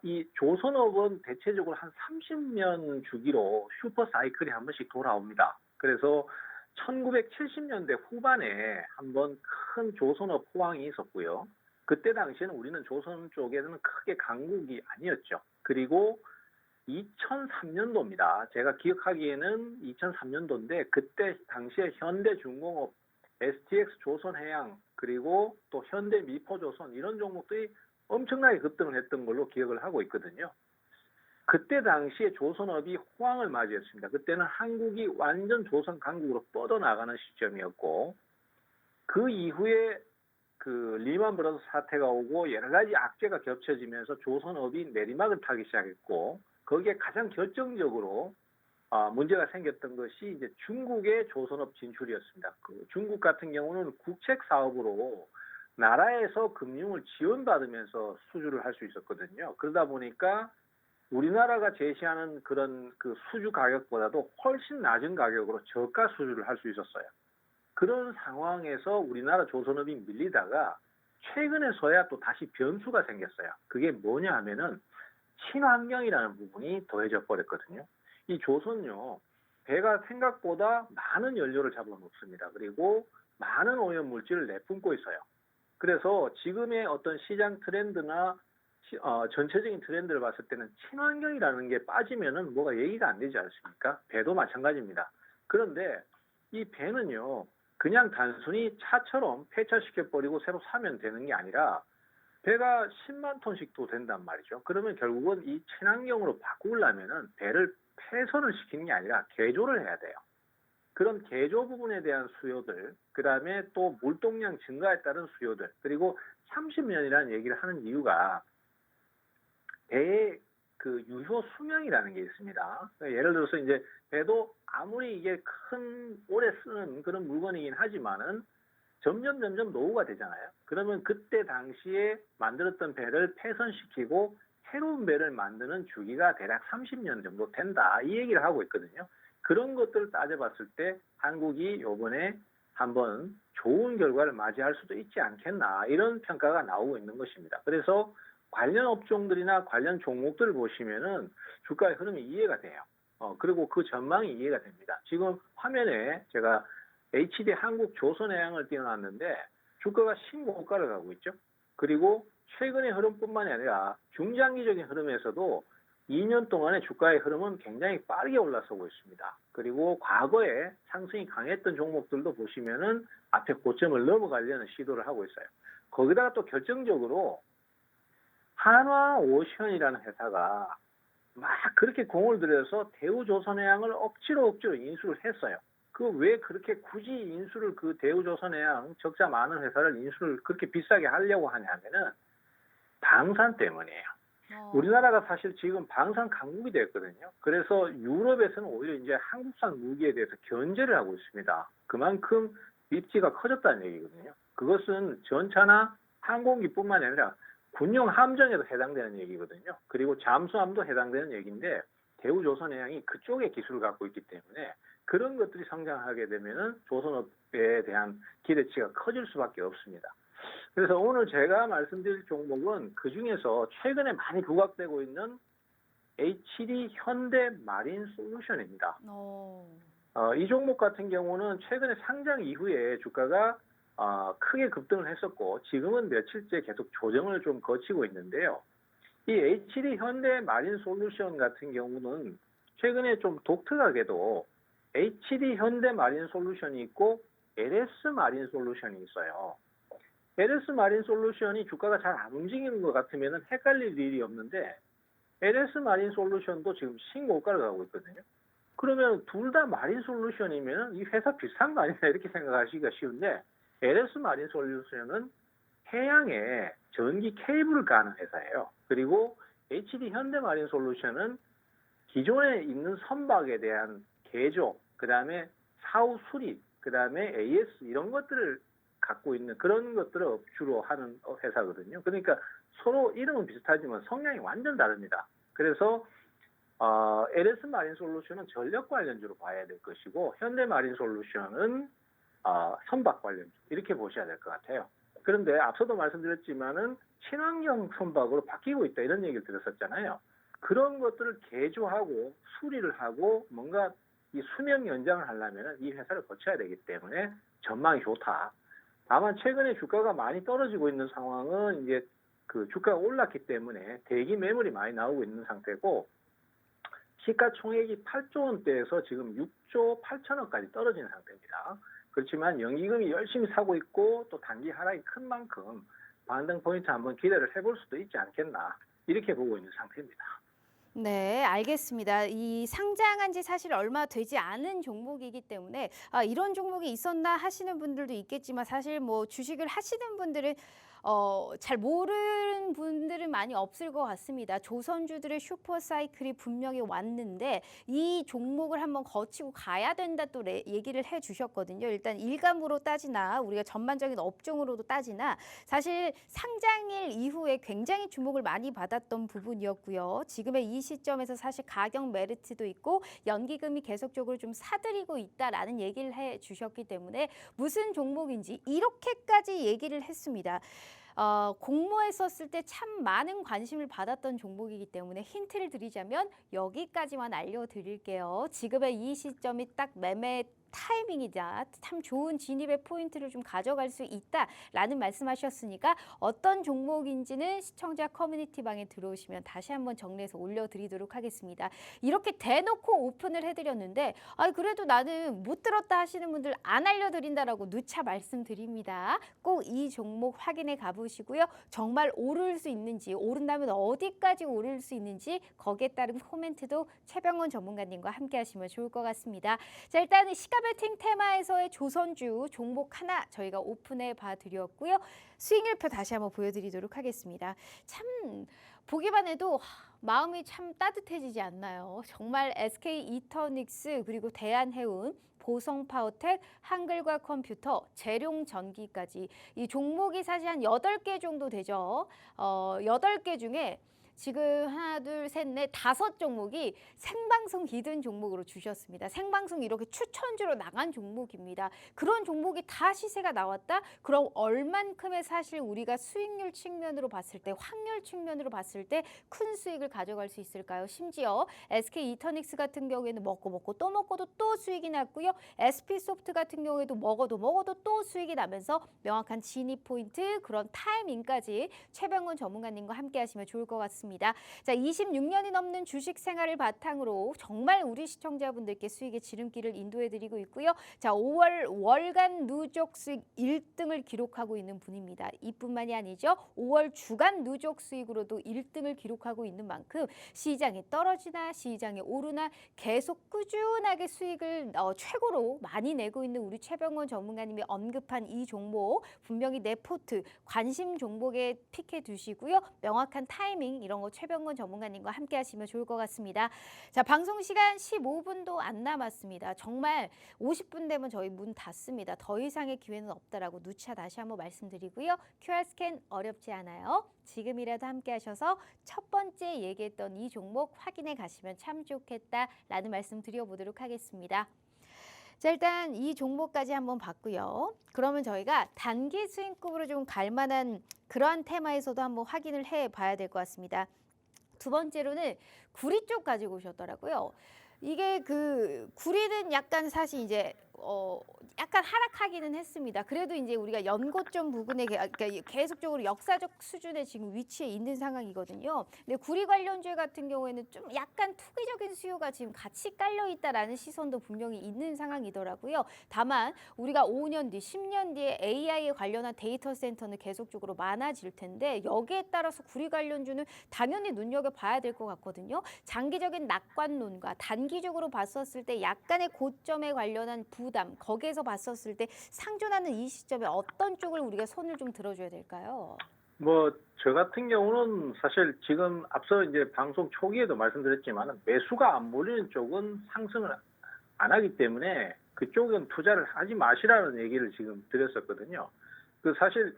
이 조선업은 대체적으로 한 30년 주기로 슈퍼 사이클이 한 번씩 돌아옵니다. 그래서 1970년대 후반에 한번 큰 조선업 호황이 있었고요. 그때 당시에는 우리는 조선 쪽에는 크게 강국이 아니었죠. 그리고 2003년도입니다. 제가 기억하기에는 2003년도인데 그때 당시에 현대중공업, STX 조선해양 그리고 또 현대미포조선 이런 종목들이 엄청나게 급등을 했던 걸로 기억을 하고 있거든요. 그때 당시에 조선업이 호황을 맞이했습니다. 그때는 한국이 완전 조선 강국으로 뻗어나가는 시점이었고 그 이후에 그 리만 브러더스 사태가 오고 여러 가지 악재가 겹쳐지면서 조선업이 내리막을 타기 시작했고 거기에 가장 결정적으로 문제가 생겼던 것이 이제 중국의 조선업 진출이었습니다. 그 중국 같은 경우는 국책 사업으로 나라에서 금융을 지원받으면서 수주를 할 수 있었거든요. 그러다 보니까 우리나라가 제시하는 그런 그 수주 가격보다도 훨씬 낮은 가격으로 저가 수주를 할 수 있었어요. 그런 상황에서 우리나라 조선업이 밀리다가 최근에서야 또 다시 변수가 생겼어요. 그게 뭐냐 하면은 친환경이라는 부분이 더해져 버렸거든요. 이 조선요, 배가 생각보다 많은 연료를 잡아먹습니다. 그리고 많은 오염물질을 내뿜고 있어요. 그래서 지금의 어떤 시장 트렌드나 전체적인 트렌드를 봤을 때는 친환경이라는 게 빠지면은 뭐가 얘기가 안 되지 않습니까? 배도 마찬가지입니다. 그런데 이 배는요, 그냥 단순히 차처럼 폐차시켜버리고 새로 사면 되는 게 아니라 배가 10만 톤씩도 된단 말이죠. 그러면 결국은 이 친환경으로 바꾸려면은 배를 폐선을 시키는 게 아니라 개조를 해야 돼요. 그런 개조 부분에 대한 수요들, 그 다음에 또 물동량 증가에 따른 수요들, 그리고 30년이라는 얘기를 하는 이유가 배의 그 유효 수명이라는 게 있습니다. 예를 들어서 이제 배도 아무리 이게 오래 쓰는 그런 물건이긴 하지만은 점점 노후가 되잖아요. 그러면 그때 당시에 만들었던 배를 폐선시키고 새로운 배를 만드는 주기가 대략 30년 정도 된다. 이 얘기를 하고 있거든요. 그런 것들을 따져봤을 때 한국이 요번에 한번 좋은 결과를 맞이할 수도 있지 않겠나 이런 평가가 나오고 있는 것입니다. 그래서 관련 업종들이나 관련 종목들을 보시면은 주가의 흐름이 이해가 돼요. 그리고 그 전망이 이해가 됩니다. 지금 화면에 제가 HD 한국조선해양을 띄워놨는데 주가가 신고가를 가고 있죠. 그리고 최근의 흐름뿐만이 아니라 중장기적인 흐름에서도 2년 동안의 주가의 흐름은 굉장히 빠르게 올라서고 있습니다. 그리고 과거에 상승이 강했던 종목들도 보시면은 앞에 고점을 넘어가려는 시도를 하고 있어요. 거기다가 또 결정적으로 한화오션이라는 회사가 막 그렇게 공을 들여서 대우조선해양을 억지로 인수를 했어요. 그 왜 그렇게 굳이 인수를 그 대우조선해양 적자 많은 회사를 인수를 그렇게 비싸게 하려고 하냐면은 방산 때문이에요. 우리나라가 사실 지금 방산 강국이 됐거든요. 그래서 유럽에서는 오히려 이제 한국산 무기에 대해서 견제를 하고 있습니다. 그만큼 입지가 커졌다는 얘기거든요. 그것은 전차나 항공기뿐만이 아니라 군용 함정에도 해당되는 얘기거든요. 그리고 잠수함도 해당되는 얘기인데 대우조선해양이 그쪽에 기술을 갖고 있기 때문에 그런 것들이 성장하게 되면은 조선업에 대한 기대치가 커질 수밖에 없습니다. 그래서 오늘 제가 말씀드릴 종목은 그 중에서 최근에 많이 부각되고 있는 HD 현대마린솔루션입니다. 이 종목 같은 경우는 최근에 상장 이후에 주가가 크게 급등을 했었고 지금은 며칠째 계속 조정을 좀 거치고 있는데요. 이 HD 현대마린솔루션 같은 경우는 최근에 좀 독특하게도 HD 현대마린솔루션이 있고 LS 마린솔루션이 있어요. LS 마린솔루션이 주가가 잘 안 움직이는 것 같으면 헷갈릴 일이 없는데 LS 마린솔루션도 지금 신고가를 가고 있거든요. 그러면 둘 다 마린솔루션이면 이 회사 비슷한 거 아니냐 이렇게 생각하시기가 쉬운데 LS 마린솔루션은 해양에 전기 케이블을 까는 회사예요. 그리고 HD 현대마린솔루션은 기존에 있는 선박에 대한 개조, 그 다음에 사후 수리, 그 다음에 AS 이런 것들을 갖고 있는 그런 것들을 주로 하는 회사거든요. 그러니까 서로 이름은 비슷하지만 성향이 완전 다릅니다. 그래서 LS 마린솔루션은 전력 관련주로 봐야 될 것이고 현대마린솔루션은 선박 관련주 이렇게 보셔야 될 것 같아요. 그런데 앞서도 말씀드렸지만은 친환경 선박으로 바뀌고 있다 이런 얘기를 들었었잖아요. 그런 것들을 개조하고 수리를 하고 뭔가 이 수명 연장을 하려면 이 회사를 거쳐야 되기 때문에 전망이 좋다. 다만 최근에 주가가 많이 떨어지고 있는 상황은 이제 그 주가가 올랐기 때문에 대기 매물이 많이 나오고 있는 상태고 시가총액이 8조 원대에서 지금 6조 8천억까지 떨어진 상태입니다. 그렇지만 연기금이 열심히 사고 있고 또 단기 하락이 큰 만큼 반등 포인트 한번 기대를 해볼 수도 있지 않겠나 이렇게 보고 있는 상태입니다. 네, 알겠습니다. 이 상장한 지 사실 얼마 되지 않은 종목이기 때문에 이런 종목이 있었나 하시는 분들도 있겠지만 사실 뭐 주식을 하시는 분들은 잘 모르는 분들은 많이 없을 것 같습니다. 조선주들의 슈퍼사이클이 분명히 왔는데 이 종목을 한번 거치고 가야 된다 또 얘기를 해주셨거든요. 일단 일감으로 따지나 우리가 전반적인 업종으로도 따지나 사실 상장일 이후에 굉장히 주목을 많이 받았던 부분이었고요. 지금의 이 시점에서 사실 가격 메리트도 있고 연기금이 계속적으로 좀 사들이고 있다라는 얘기를 해주셨기 때문에 무슨 종목인지 이렇게까지 얘기를 했습니다. 공모에 썼을 때 참 많은 관심을 받았던 종목이기 때문에 힌트를 드리자면 여기까지만 알려드릴게요. 지금의 이 시점이 딱 매매 타이밍이다. 참 좋은 진입의 포인트를 좀 가져갈 수 있다라는 말씀하셨으니까 어떤 종목인지는 시청자 커뮤니티 방에 들어오시면 다시 한번 정리해서 올려드리도록 하겠습니다. 이렇게 대놓고 오픈을 해드렸는데 그래도 나는 못 들었다 하시는 분들 안 알려드린다라고 누차 말씀드립니다. 꼭 이 종목 확인해 가보시고요. 정말 오를 수 있는지 오른다면 어디까지 오를 수 있는지 거기에 따른 코멘트도 최병원 전문가님과 함께 하시면 좋을 것 같습니다. 자, 일단은 시가베팅 테마에서의 조선주 종목 하나 저희가 오픈해 봐드렸고요. 수익률표 다시 한번 보여드리도록 하겠습니다. 참 보기만 해도 마음이 참 따뜻해지지 않나요? 정말 SK 이터닉스 그리고 대한해운 보성파워텍, 한글과 컴퓨터, 재룡전기까지 이 종목이 사실 한 8개 정도 되죠. 8개 중에 지금 하나, 둘, 셋, 넷, 5종목이 생방송 히든 종목으로 주셨습니다. 생방송 이렇게 추천주로 나간 종목입니다. 그런 종목이 다 시세가 나왔다? 그럼 얼만큼의 사실 우리가 수익률 측면으로 봤을 때, 확률 측면으로 봤을 때 큰 수익을 가져갈 수 있을까요? 심지어 SK 이터닉스 같은 경우에는 먹고 또 먹고도 또 수익이 났고요. SP소프트 같은 경우에도 먹어도 또 수익이 나면서 명확한 진입 포인트, 그런 타이밍까지 최병훈 전문가님과 함께 하시면 좋을 것 같습니다. 자, 26년이 넘는 주식 생활을 바탕으로 정말 우리 시청자분들께 수익의 지름길을 인도해드리고 있고요. 자, 5월 월간 누적 수익 1등을 기록하고 있는 분입니다. 이뿐만이 아니죠. 5월 주간 누적 수익으로도 1등을 기록하고 있는 만큼 시장이 떨어지나 시장이 오르나 계속 꾸준하게 수익을 최고로 많이 내고 있는 우리 최병원 전문가님이 언급한 이 종목 분명히 내 포트 관심 종목에 픽해 두시고요. 명확한 타이밍 이런 거 최병원 전문가님과 함께 하시면 좋을 것 같습니다. 자, 방송 시간 15분도 안 남았습니다. 정말 50분 되면 저희 문 닫습니다. 더 이상의 기회는 없다라고 누차 다시 한번 말씀드리고요. QR 스캔 어렵지 않아요. 지금이라도 함께 하셔서 첫 번째 얘기했던 이 종목 확인해 가시면 참 좋겠다라는 말씀 드려보도록 하겠습니다. 자, 일단 이 종목까지 한번 봤고요. 그러면 저희가 단기 수익급으로 좀 갈 만한 그러한 테마에서도 한번 확인을 해 봐야 될 것 같습니다. 두 번째로는 구리 쪽 가지고 오셨더라고요. 이게 그 구리는 약간 사실 이제 약간 하락하기는 했습니다. 그래도 이제 우리가 연고점 부근에 그러니까 계속적으로 역사적 수준에 지금 위치해 있는 상황이거든요. 근데 구리 관련주 같은 경우에는 좀 약간 투기적인 수요가 지금 같이 깔려 있다라는 시선도 분명히 있는 상황이더라고요. 다만 우리가 5년 뒤, 10년 뒤에 AI에 관련한 데이터 센터는 계속적으로 많아질 텐데 여기에 따라서 구리 관련주는 당연히 눈여겨봐야 될 것 같거든요. 장기적인 낙관론과 단기적으로 봤었을 때 약간의 고점에 관련한 부담, 거기에서 봤었을 때 상존하는 이 시점에 어떤 쪽을 우리가 손을 좀 들어줘야 될까요? 뭐 저 같은 경우는 사실 지금 앞서 이제 방송 초기에도 말씀드렸지만 매수가 안 몰리는 쪽은 상승을 안 하기 때문에 그쪽은 투자를 하지 마시라는 얘기를 지금 드렸었거든요. 그 사실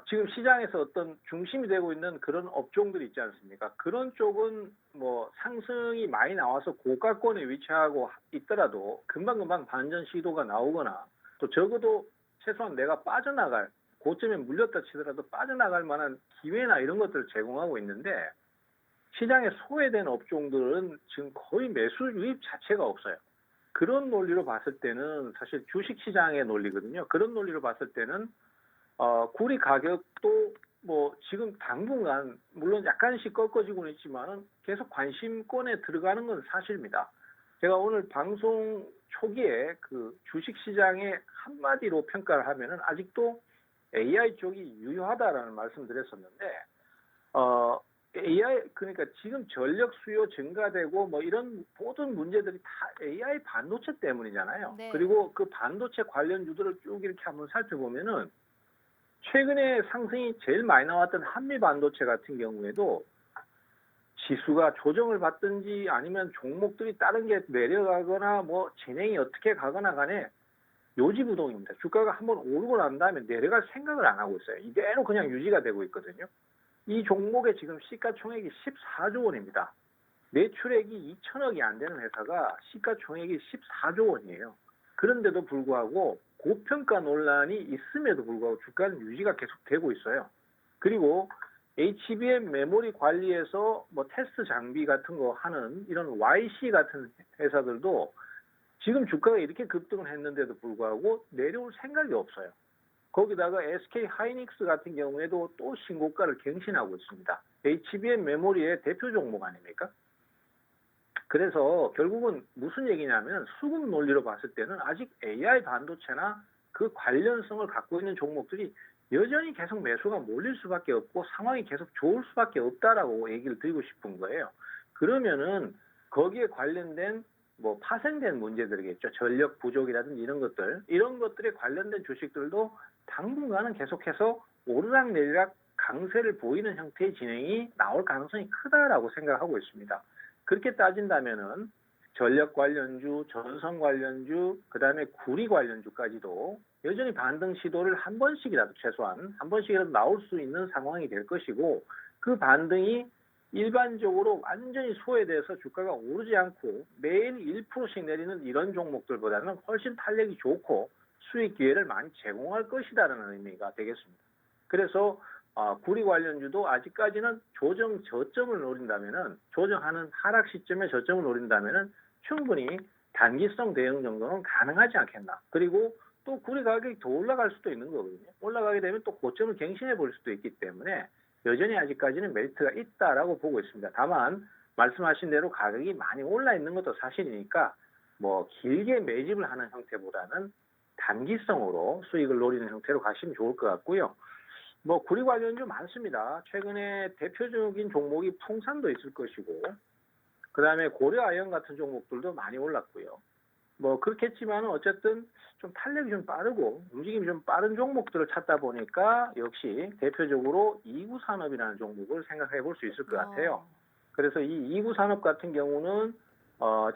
지금 시장에서 어떤 중심이 되고 있는 그런 업종들이 있지 않습니까? 그런 쪽은 뭐 상승이 많이 나와서 고가권에 위치하고 있더라도 금방금방 반전 시도가 나오거나 또 적어도 최소한 내가 빠져나갈 고점에 물렸다 치더라도 빠져나갈 만한 기회나 이런 것들을 제공하고 있는데 시장에 소외된 업종들은 지금 거의 매수 유입 자체가 없어요. 그런 논리로 봤을 때는 사실 주식시장의 논리거든요. 그런 논리로 봤을 때는 구리 가격도 뭐 지금 당분간 물론 약간씩 꺾어지고는 있지만은 계속 관심권에 들어가는 건 사실입니다. 제가 오늘 방송 초기에 그 주식시장의 한마디로 평가를 하면은 아직도 AI 쪽이 유효하다라는 말씀드렸었는데 AI 그러니까 지금 전력 수요 증가되고 뭐 이런 모든 문제들이 다 AI 반도체 때문이잖아요. 네. 그리고 그 반도체 관련주들을 쭉 이렇게 한번 살펴보면은 최근에 상승이 제일 많이 나왔던 한미 반도체 같은 경우에도 지수가 조정을 받든지 아니면 종목들이 다른 게 내려가거나 뭐 진행이 어떻게 가거나 간에 요지부동입니다. 주가가 한번 오르고 난 다음에 내려갈 생각을 안 하고 있어요. 이대로 그냥 유지가 되고 있거든요. 이 종목의 지금 시가총액이 14조 원입니다. 매출액이 2천억이 안 되는 회사가 시가총액이 14조 원이에요. 그런데도 불구하고 고평가 논란이 있음에도 불구하고 주가는 유지가 계속 되고 있어요. 그리고 HBM 메모리 관리에서 뭐 테스트 장비 같은 거 하는 이런 YC 같은 회사들도 지금 주가가 이렇게 급등을 했는데도 불구하고 내려올 생각이 없어요. 거기다가 SK 하이닉스 같은 경우에도 또 신고가를 갱신하고 있습니다. HBM 메모리의 대표 종목 아닙니까? 그래서 결국은 무슨 얘기냐면 수급 논리로 봤을 때는 아직 AI 반도체나 그 관련성을 갖고 있는 종목들이 여전히 계속 매수가 몰릴 수밖에 없고 상황이 계속 좋을 수밖에 없다라고 얘기를 드리고 싶은 거예요. 그러면은 거기에 관련된 뭐 파생된 문제들이겠죠. 전력 부족이라든지 이런 것들에 관련된 주식들도 당분간은 계속해서 오르락내리락 강세를 보이는 형태의 진행이 나올 가능성이 크다라고 생각하고 있습니다. 그렇게 따진다면은 전력 관련주, 전선 관련주, 그다음에 구리 관련주까지도 여전히 반등 시도를 한 번씩이라도 최소한 한 번씩이라도 나올 수 있는 상황이 될 것이고 그 반등이 일반적으로 완전히 소외돼서 주가가 오르지 않고 매일 1%씩 내리는 이런 종목들보다는 훨씬 탄력이 좋고 수익 기회를 많이 제공할 것이다라는 의미가 되겠습니다. 그래서 구리 관련주도 아직까지는 조정 저점을 노린다면은 조정하는 하락 시점에 저점을 노린다면은 충분히 단기성 대응 정도는 가능하지 않겠나. 그리고 또 구리 가격이 더 올라갈 수도 있는 거거든요. 올라가게 되면 또 고점을 갱신해 볼 수도 있기 때문에 여전히 아직까지는 메리트가 있다라고 보고 있습니다. 다만 말씀하신 대로 가격이 많이 올라 있는 것도 사실이니까 뭐 길게 매집을 하는 형태보다는 단기성으로 수익을 노리는 형태로 가시면 좋을 것 같고요. 뭐 구리 관련주 많습니다. 최근에 대표적인 종목이 풍산도 있을 것이고, 그다음에 고려아연 같은 종목들도 많이 올랐고요. 뭐 그렇겠지만 어쨌든 좀 탄력이 좀 빠르고 움직임이 좀 빠른 종목들을 찾다 보니까 역시 대표적으로 이구산업이라는 종목을 생각해 볼 수 있을 것 같아요. 그래서 이 이구산업 같은 경우는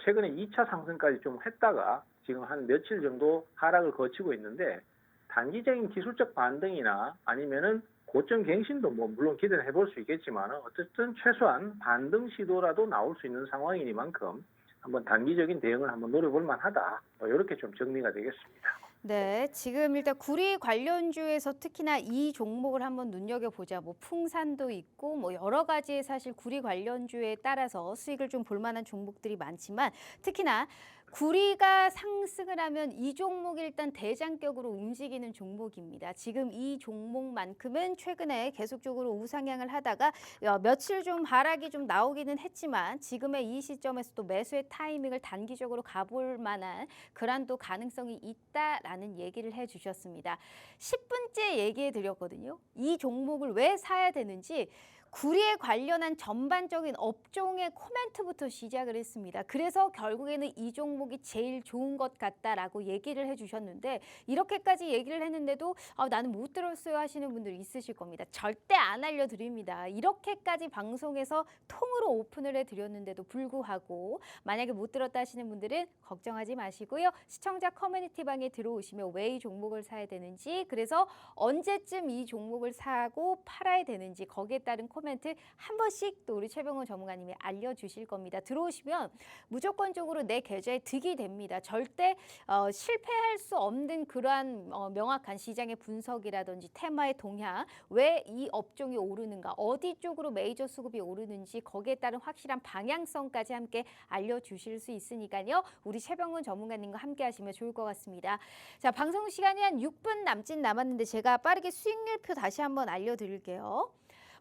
최근에 2차 상승까지 좀 했다가 지금 한 며칠 정도 하락을 거치고 있는데 단기적인 기술적 반등이나 아니면은 고점 갱신도 뭐 물론 기대를 해볼 수 있겠지만 어쨌든 최소한 반등 시도라도 나올 수 있는 상황이니만큼 한번 단기적인 대응을 한번 노려볼 만하다. 이렇게 좀 정리가 되겠습니다. 네, 지금 일단 구리 관련주에서 특히나 이 종목을 한번 눈여겨보자. 뭐 풍산도 있고 뭐 여러 가지 사실 구리 관련주에 따라서 수익을 좀 볼 만한 종목들이 많지만 특히나 구리가 상승을 하면 이 종목이 일단 대장격으로 움직이는 종목입니다. 지금 이 종목만큼은 최근에 계속적으로 우상향을 하다가 며칠 좀 하락이 좀 나오기는 했지만 지금의 이 시점에서도 매수의 타이밍을 단기적으로 가볼 만한 그런 또 가능성이 있다라는 얘기를 해주셨습니다. 10분째 얘기해 드렸거든요. 이 종목을 왜 사야 되는지 구리에 관련한 전반적인 업종의 코멘트부터 시작을 했습니다. 그래서 결국에는 이 종목이 제일 좋은 것 같다라고 얘기를 해주셨는데 이렇게까지 얘기를 했는데도 나는 못 들었어요 하시는 분들 있으실 겁니다. 절대 안 알려드립니다. 이렇게까지 방송에서 통으로 오픈을 해드렸는데도 불구하고 만약에 못 들었다 하시는 분들은 걱정하지 마시고요. 시청자 커뮤니티 방에 들어오시면 왜 이 종목을 사야 되는지 그래서 언제쯤 이 종목을 사고 팔아야 되는지 거기에 따른 코멘트 한 번씩 또 우리 최병훈 전문가님이 알려주실 겁니다. 들어오시면 무조건적으로 내 계좌에 득이 됩니다. 절대 실패할 수 없는 그러한 명확한 시장의 분석이라든지 테마의 동향, 왜 이 업종이 오르는가, 어디 쪽으로 메이저 수급이 오르는지 거기에 따른 확실한 방향성까지 함께 알려주실 수 있으니까요. 우리 최병훈 전문가님과 함께 하시면 좋을 것 같습니다. 자, 방송 시간이 한 6분 남짓 남았는데 제가 빠르게 수익률표 다시 한번 알려드릴게요.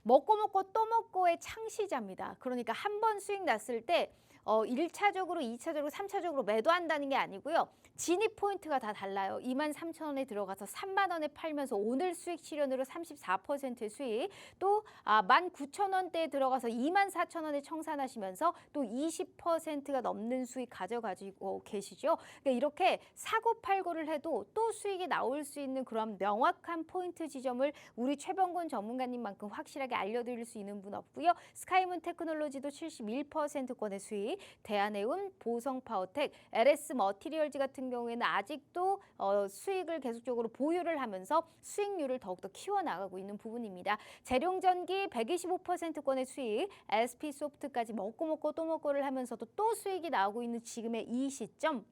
먹고 또 먹고의 창시자입니다. 그러니까 한 번 수익 났을 때 1차적으로, 2차적으로, 3차적으로 매도한다는 게 아니고요. 진입 포인트가 다 달라요. 23,000원에 들어가서 3만 원에 팔면서 오늘 수익 실현으로 34%의 수익, 또 19,000원대에 들어가서 24,000원에 청산하시면서 또 20%가 넘는 수익 가져가지고 계시죠. 그러니까 이렇게 사고팔고를 해도 또 수익이 나올 수 있는 그런 명확한 포인트 지점을 우리 최병곤 전문가님만큼 확실하게 알려드릴 수 있는 분 없고요. 스카이문 테크놀로지도 71%권의 수익, 대한해운, 보성파워텍, LS 머티리얼즈 같은 경우에는 아직도 수익을 계속적으로 보유를 하면서 수익률을 더욱더 키워나가고 있는 부분입니다. 재룡전기 125%권의 수익, SP소프트까지 먹고 또 먹고를 하면서도 또 수익이 나오고 있는 지금의 이 시점,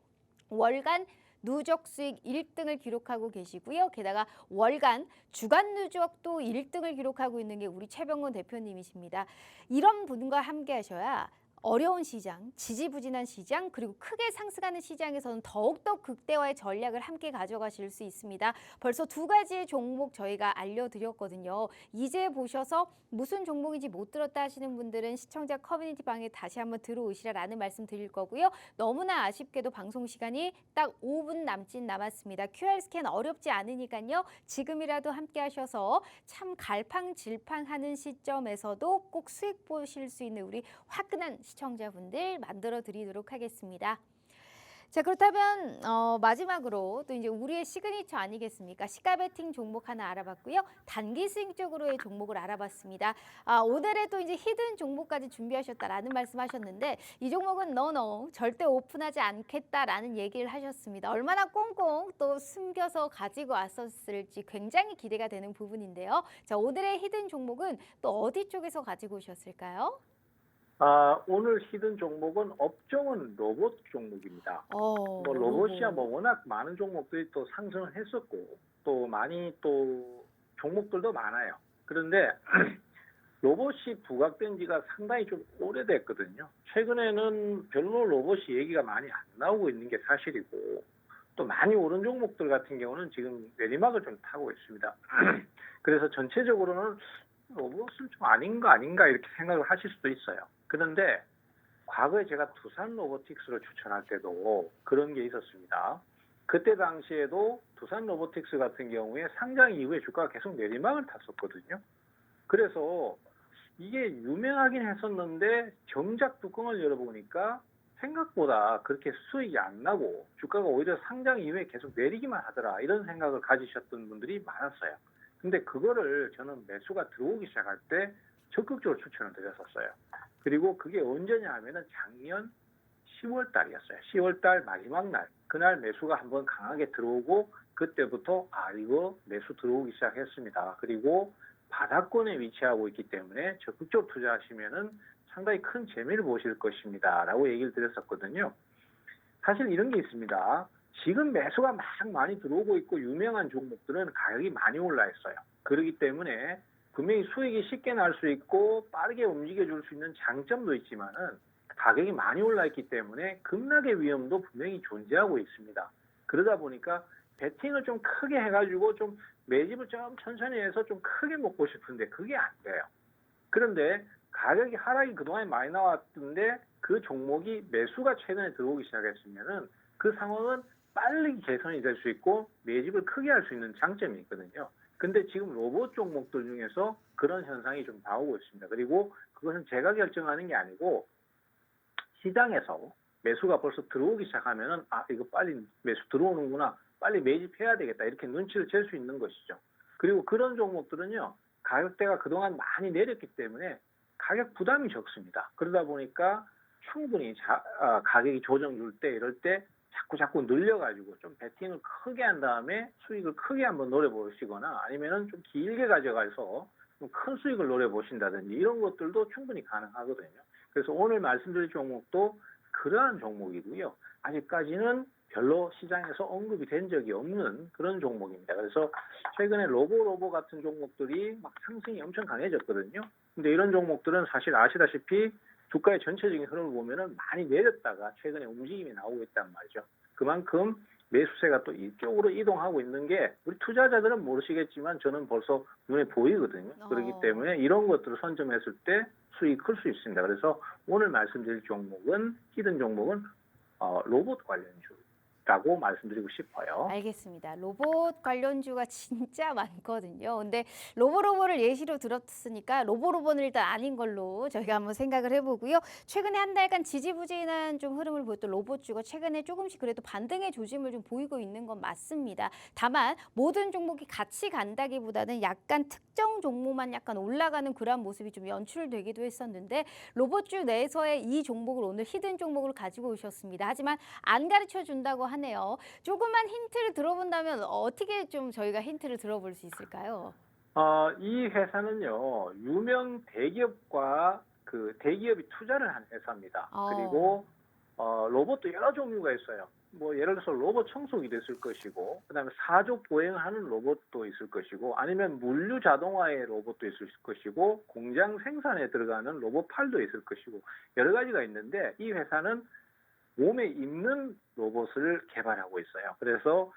월간 누적 수익 1등을 기록하고 계시고요. 게다가 월간 주간 누적도 1등을 기록하고 있는 게 우리 최병곤 대표님이십니다. 이런 분과 함께 하셔야 어려운 시장, 지지부진한 시장, 그리고 크게 상승하는 시장에서는 더욱더 극대화의 전략을 함께 가져가실 수 있습니다. 벌써 두 가지의 종목 저희가 알려드렸거든요. 이제 보셔서 무슨 종목인지 못 들었다 하시는 분들은 시청자 커뮤니티 방에 다시 한번 들어오시라라는 말씀 드릴 거고요. 너무나 아쉽게도 방송 시간이 딱 5분 남짓 남았습니다. QR 스캔 어렵지 않으니까요. 지금이라도 함께 하셔서 참 갈팡질팡하는 시점에서도 꼭 수익 보실 수 있는 우리 화끈한 시청자분들 만들어 드리도록 하겠습니다. 자, 그렇다면 마지막으로 또 이제 우리의 시그니처 아니겠습니까? 시가 베팅 종목 하나 알아봤고요. 단기 수익 쪽으로의 종목을 알아봤습니다. 오늘에 또 이제 히든 종목까지 준비하셨다라는 말씀하셨는데 이 종목은 절대 오픈하지 않겠다라는 얘기를 하셨습니다. 얼마나 꽁꽁 또 숨겨서 가지고 왔었을지 굉장히 기대가 되는 부분인데요. 자, 오늘의 히든 종목은 또 어디 쪽에서 가지고 오셨을까요? 오늘 히든 종목은 업종은 로봇 종목입니다. 뭐 로봇이야 뭐 로봇. 워낙 많은 종목들이 또 상승을 했었고 또 많이 또 종목들도 많아요. 그런데 로봇이 부각된 지가 상당히 좀 오래됐거든요. 최근에는 별로 로봇이 얘기가 많이 안 나오고 있는 게 사실이고 또 많이 오른 종목들 같은 경우는 지금 내리막을 좀 타고 있습니다. 그래서 전체적으로는 로봇은 좀 아닌가 이렇게 생각을 하실 수도 있어요. 그런데 과거에 제가 두산 로보틱스를 추천할 때도 그런 게 있었습니다. 그때 당시에도 두산 로보틱스 같은 경우에 상장 이후에 주가가 계속 내리막을 탔었거든요. 그래서 이게 유명하긴 했었는데 정작 뚜껑을 열어보니까 생각보다 그렇게 수익이 안 나고 주가가 오히려 상장 이후에 계속 내리기만 하더라 이런 생각을 가지셨던 분들이 많았어요. 근데 그거를 저는 매수가 들어오기 시작할 때 적극적으로 추천을 드렸었어요. 그리고 그게 언제냐 하면은 작년 10월 달이었어요. 10월 달 마지막 날. 그날 매수가 한번 강하게 들어오고 그때부터 이거 매수 들어오기 시작했습니다. 그리고 바닥권에 위치하고 있기 때문에 적극적으로 투자하시면은 상당히 큰 재미를 보실 것입니다. 라고 얘기를 드렸었거든요. 사실 이런 게 있습니다. 지금 매수가 막 많이 들어오고 있고 유명한 종목들은 가격이 많이 올라 있어요. 그렇기 때문에 분명히 수익이 쉽게 날 수 있고 빠르게 움직여줄 수 있는 장점도 있지만은 가격이 많이 올라 있기 때문에 급락의 위험도 분명히 존재하고 있습니다. 그러다 보니까 베팅을 좀 크게 해가지고 좀 매집을 좀 천천히 해서 좀 크게 먹고 싶은데 그게 안 돼요. 그런데 가격이 하락이 그동안에 많이 나왔던데 그 종목이 매수가 최근에 들어오기 시작했으면은 그 상황은 빨리 개선이 될 수 있고 매집을 크게 할 수 있는 장점이 있거든요. 근데 지금 로봇 종목들 중에서 그런 현상이 좀 나오고 있습니다. 그리고 그것은 제가 결정하는 게 아니고 시장에서 매수가 벌써 들어오기 시작하면은 이거 빨리 매수 들어오는구나. 빨리 매집해야 되겠다. 이렇게 눈치를 챌 수 있는 것이죠. 그리고 그런 종목들은요. 가격대가 그동안 많이 내렸기 때문에 가격 부담이 적습니다. 그러다 보니까 충분히 가격이 조정 줄 때 이럴 때 자꾸 늘려가지고 좀 베팅을 크게 한 다음에 수익을 크게 한번 노려보시거나 아니면은 좀 길게 가져가서 좀 큰 수익을 노려보신다든지 이런 것들도 충분히 가능하거든요. 그래서 오늘 말씀드릴 종목도 그러한 종목이고요. 아직까지는 별로 시장에서 언급이 된 적이 없는 그런 종목입니다. 그래서 최근에 로보 같은 종목들이 막 상승이 엄청 강해졌거든요. 근데 이런 종목들은 사실 아시다시피 주가의 전체적인 흐름을 보면은 많이 내렸다가 최근에 움직임이 나오고 있단 말이죠. 그만큼 매수세가 또 이쪽으로 이동하고 있는 게 우리 투자자들은 모르시겠지만 저는 벌써 눈에 보이거든요. 그렇기 때문에 이런 것들을 선점했을 때 수익이 클 수 있습니다. 그래서 오늘 말씀드릴 종목은 히든 종목은 로봇 관련주라고 말씀드리고 싶어요. 알겠습니다. 로봇 관련주가 진짜 많거든요. 근데 로보를 예시로 들었으니까 로보는 일단 아닌 걸로 저희가 한번 생각을 해보고요. 최근에 한 달간 지지부진한 좀 흐름을 보였던 로봇주가 최근에 조금씩 그래도 반등의 조짐을 좀 보이고 있는 건 맞습니다. 다만 모든 종목이 같이 간다기보다는 약간 특정 종목만 약간 올라가는 그런 모습이 좀 연출되기도 했었는데 로봇주 내에서의 이 종목을 오늘 히든 종목으로 가지고 오셨습니다. 하지만 안 가르쳐 준다고 하네요. 조금만 힌트를 들어본다면 어떻게 좀 저희가 힌트를 들어볼 수 있을까요? 이 회사는요, 유명 대기업과 그 대기업이 투자를 한 회사입니다. 그리고 로봇도 여러 종류가 있어요. 뭐 예를 들어서 로봇 청소기도 있을 것이고, 그다음에 사족 보행을 하는 로봇도 있을 것이고, 아니면 물류 자동화의 로봇도 있을 것이고, 공장 생산에 들어가는 로봇팔도 있을 것이고, 여러 가지가 있는데 이 회사는 몸에 입는 로봇을 개발하고 있어요. 그래서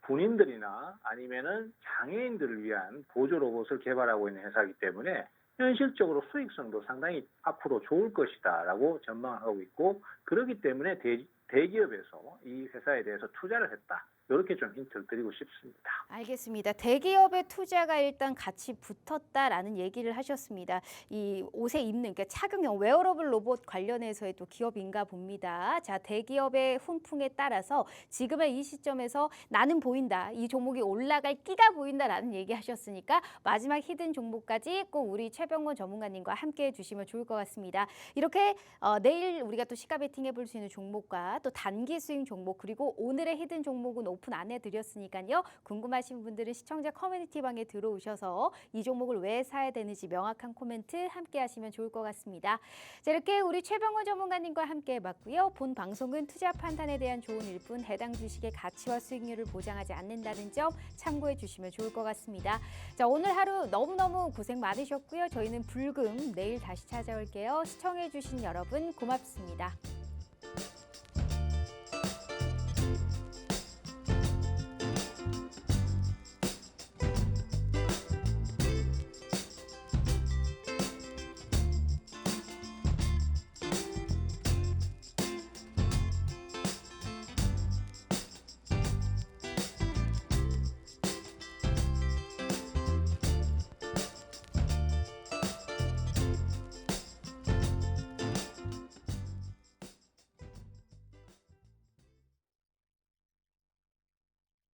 군인들이나 아니면은 장애인들을 위한 보조 로봇을 개발하고 있는 회사이기 때문에 현실적으로 수익성도 상당히 앞으로 좋을 것이다라고 전망하고 있고 그렇기 때문에 대기업에서 이 회사에 대해서 투자를 했다. 이렇게 좀 힌트를 드리고 싶습니다. 알겠습니다. 대기업의 투자가 일단 같이 붙었다라는 얘기를 하셨습니다. 이 옷에 입는 그러니까 착용형 웨어러블 로봇 관련해서의 또 기업인가 봅니다. 자, 대기업의 훈풍에 따라서 지금의 이 시점에서 나는 보인다. 이 종목이 올라갈 끼가 보인다라는 얘기 하셨으니까 마지막 히든 종목까지 꼭 우리 최병권 전문가님과 함께 해주시면 좋을 것 같습니다. 이렇게 내일 우리가 또 시가 베팅 해볼 수 있는 종목과 또 단기 스윙 종목 그리고 오늘의 히든 종목은 오픈 안 해드렸으니까요. 궁금하신 분들은 시청자 커뮤니티방에 들어오셔서 이 종목을 왜 사야 되는지 명확한 코멘트 함께 하시면 좋을 것 같습니다. 자, 이렇게 우리 최병호 전문가님과 함께 해봤고요. 본 방송은 투자 판단에 대한 조언일 뿐 해당 주식의 가치와 수익률을 보장하지 않는다는 점 참고해 주시면 좋을 것 같습니다. 자, 오늘 하루 너무너무 고생 많으셨고요. 저희는 불금 내일 다시 찾아올게요. 시청해 주신 여러분 고맙습니다.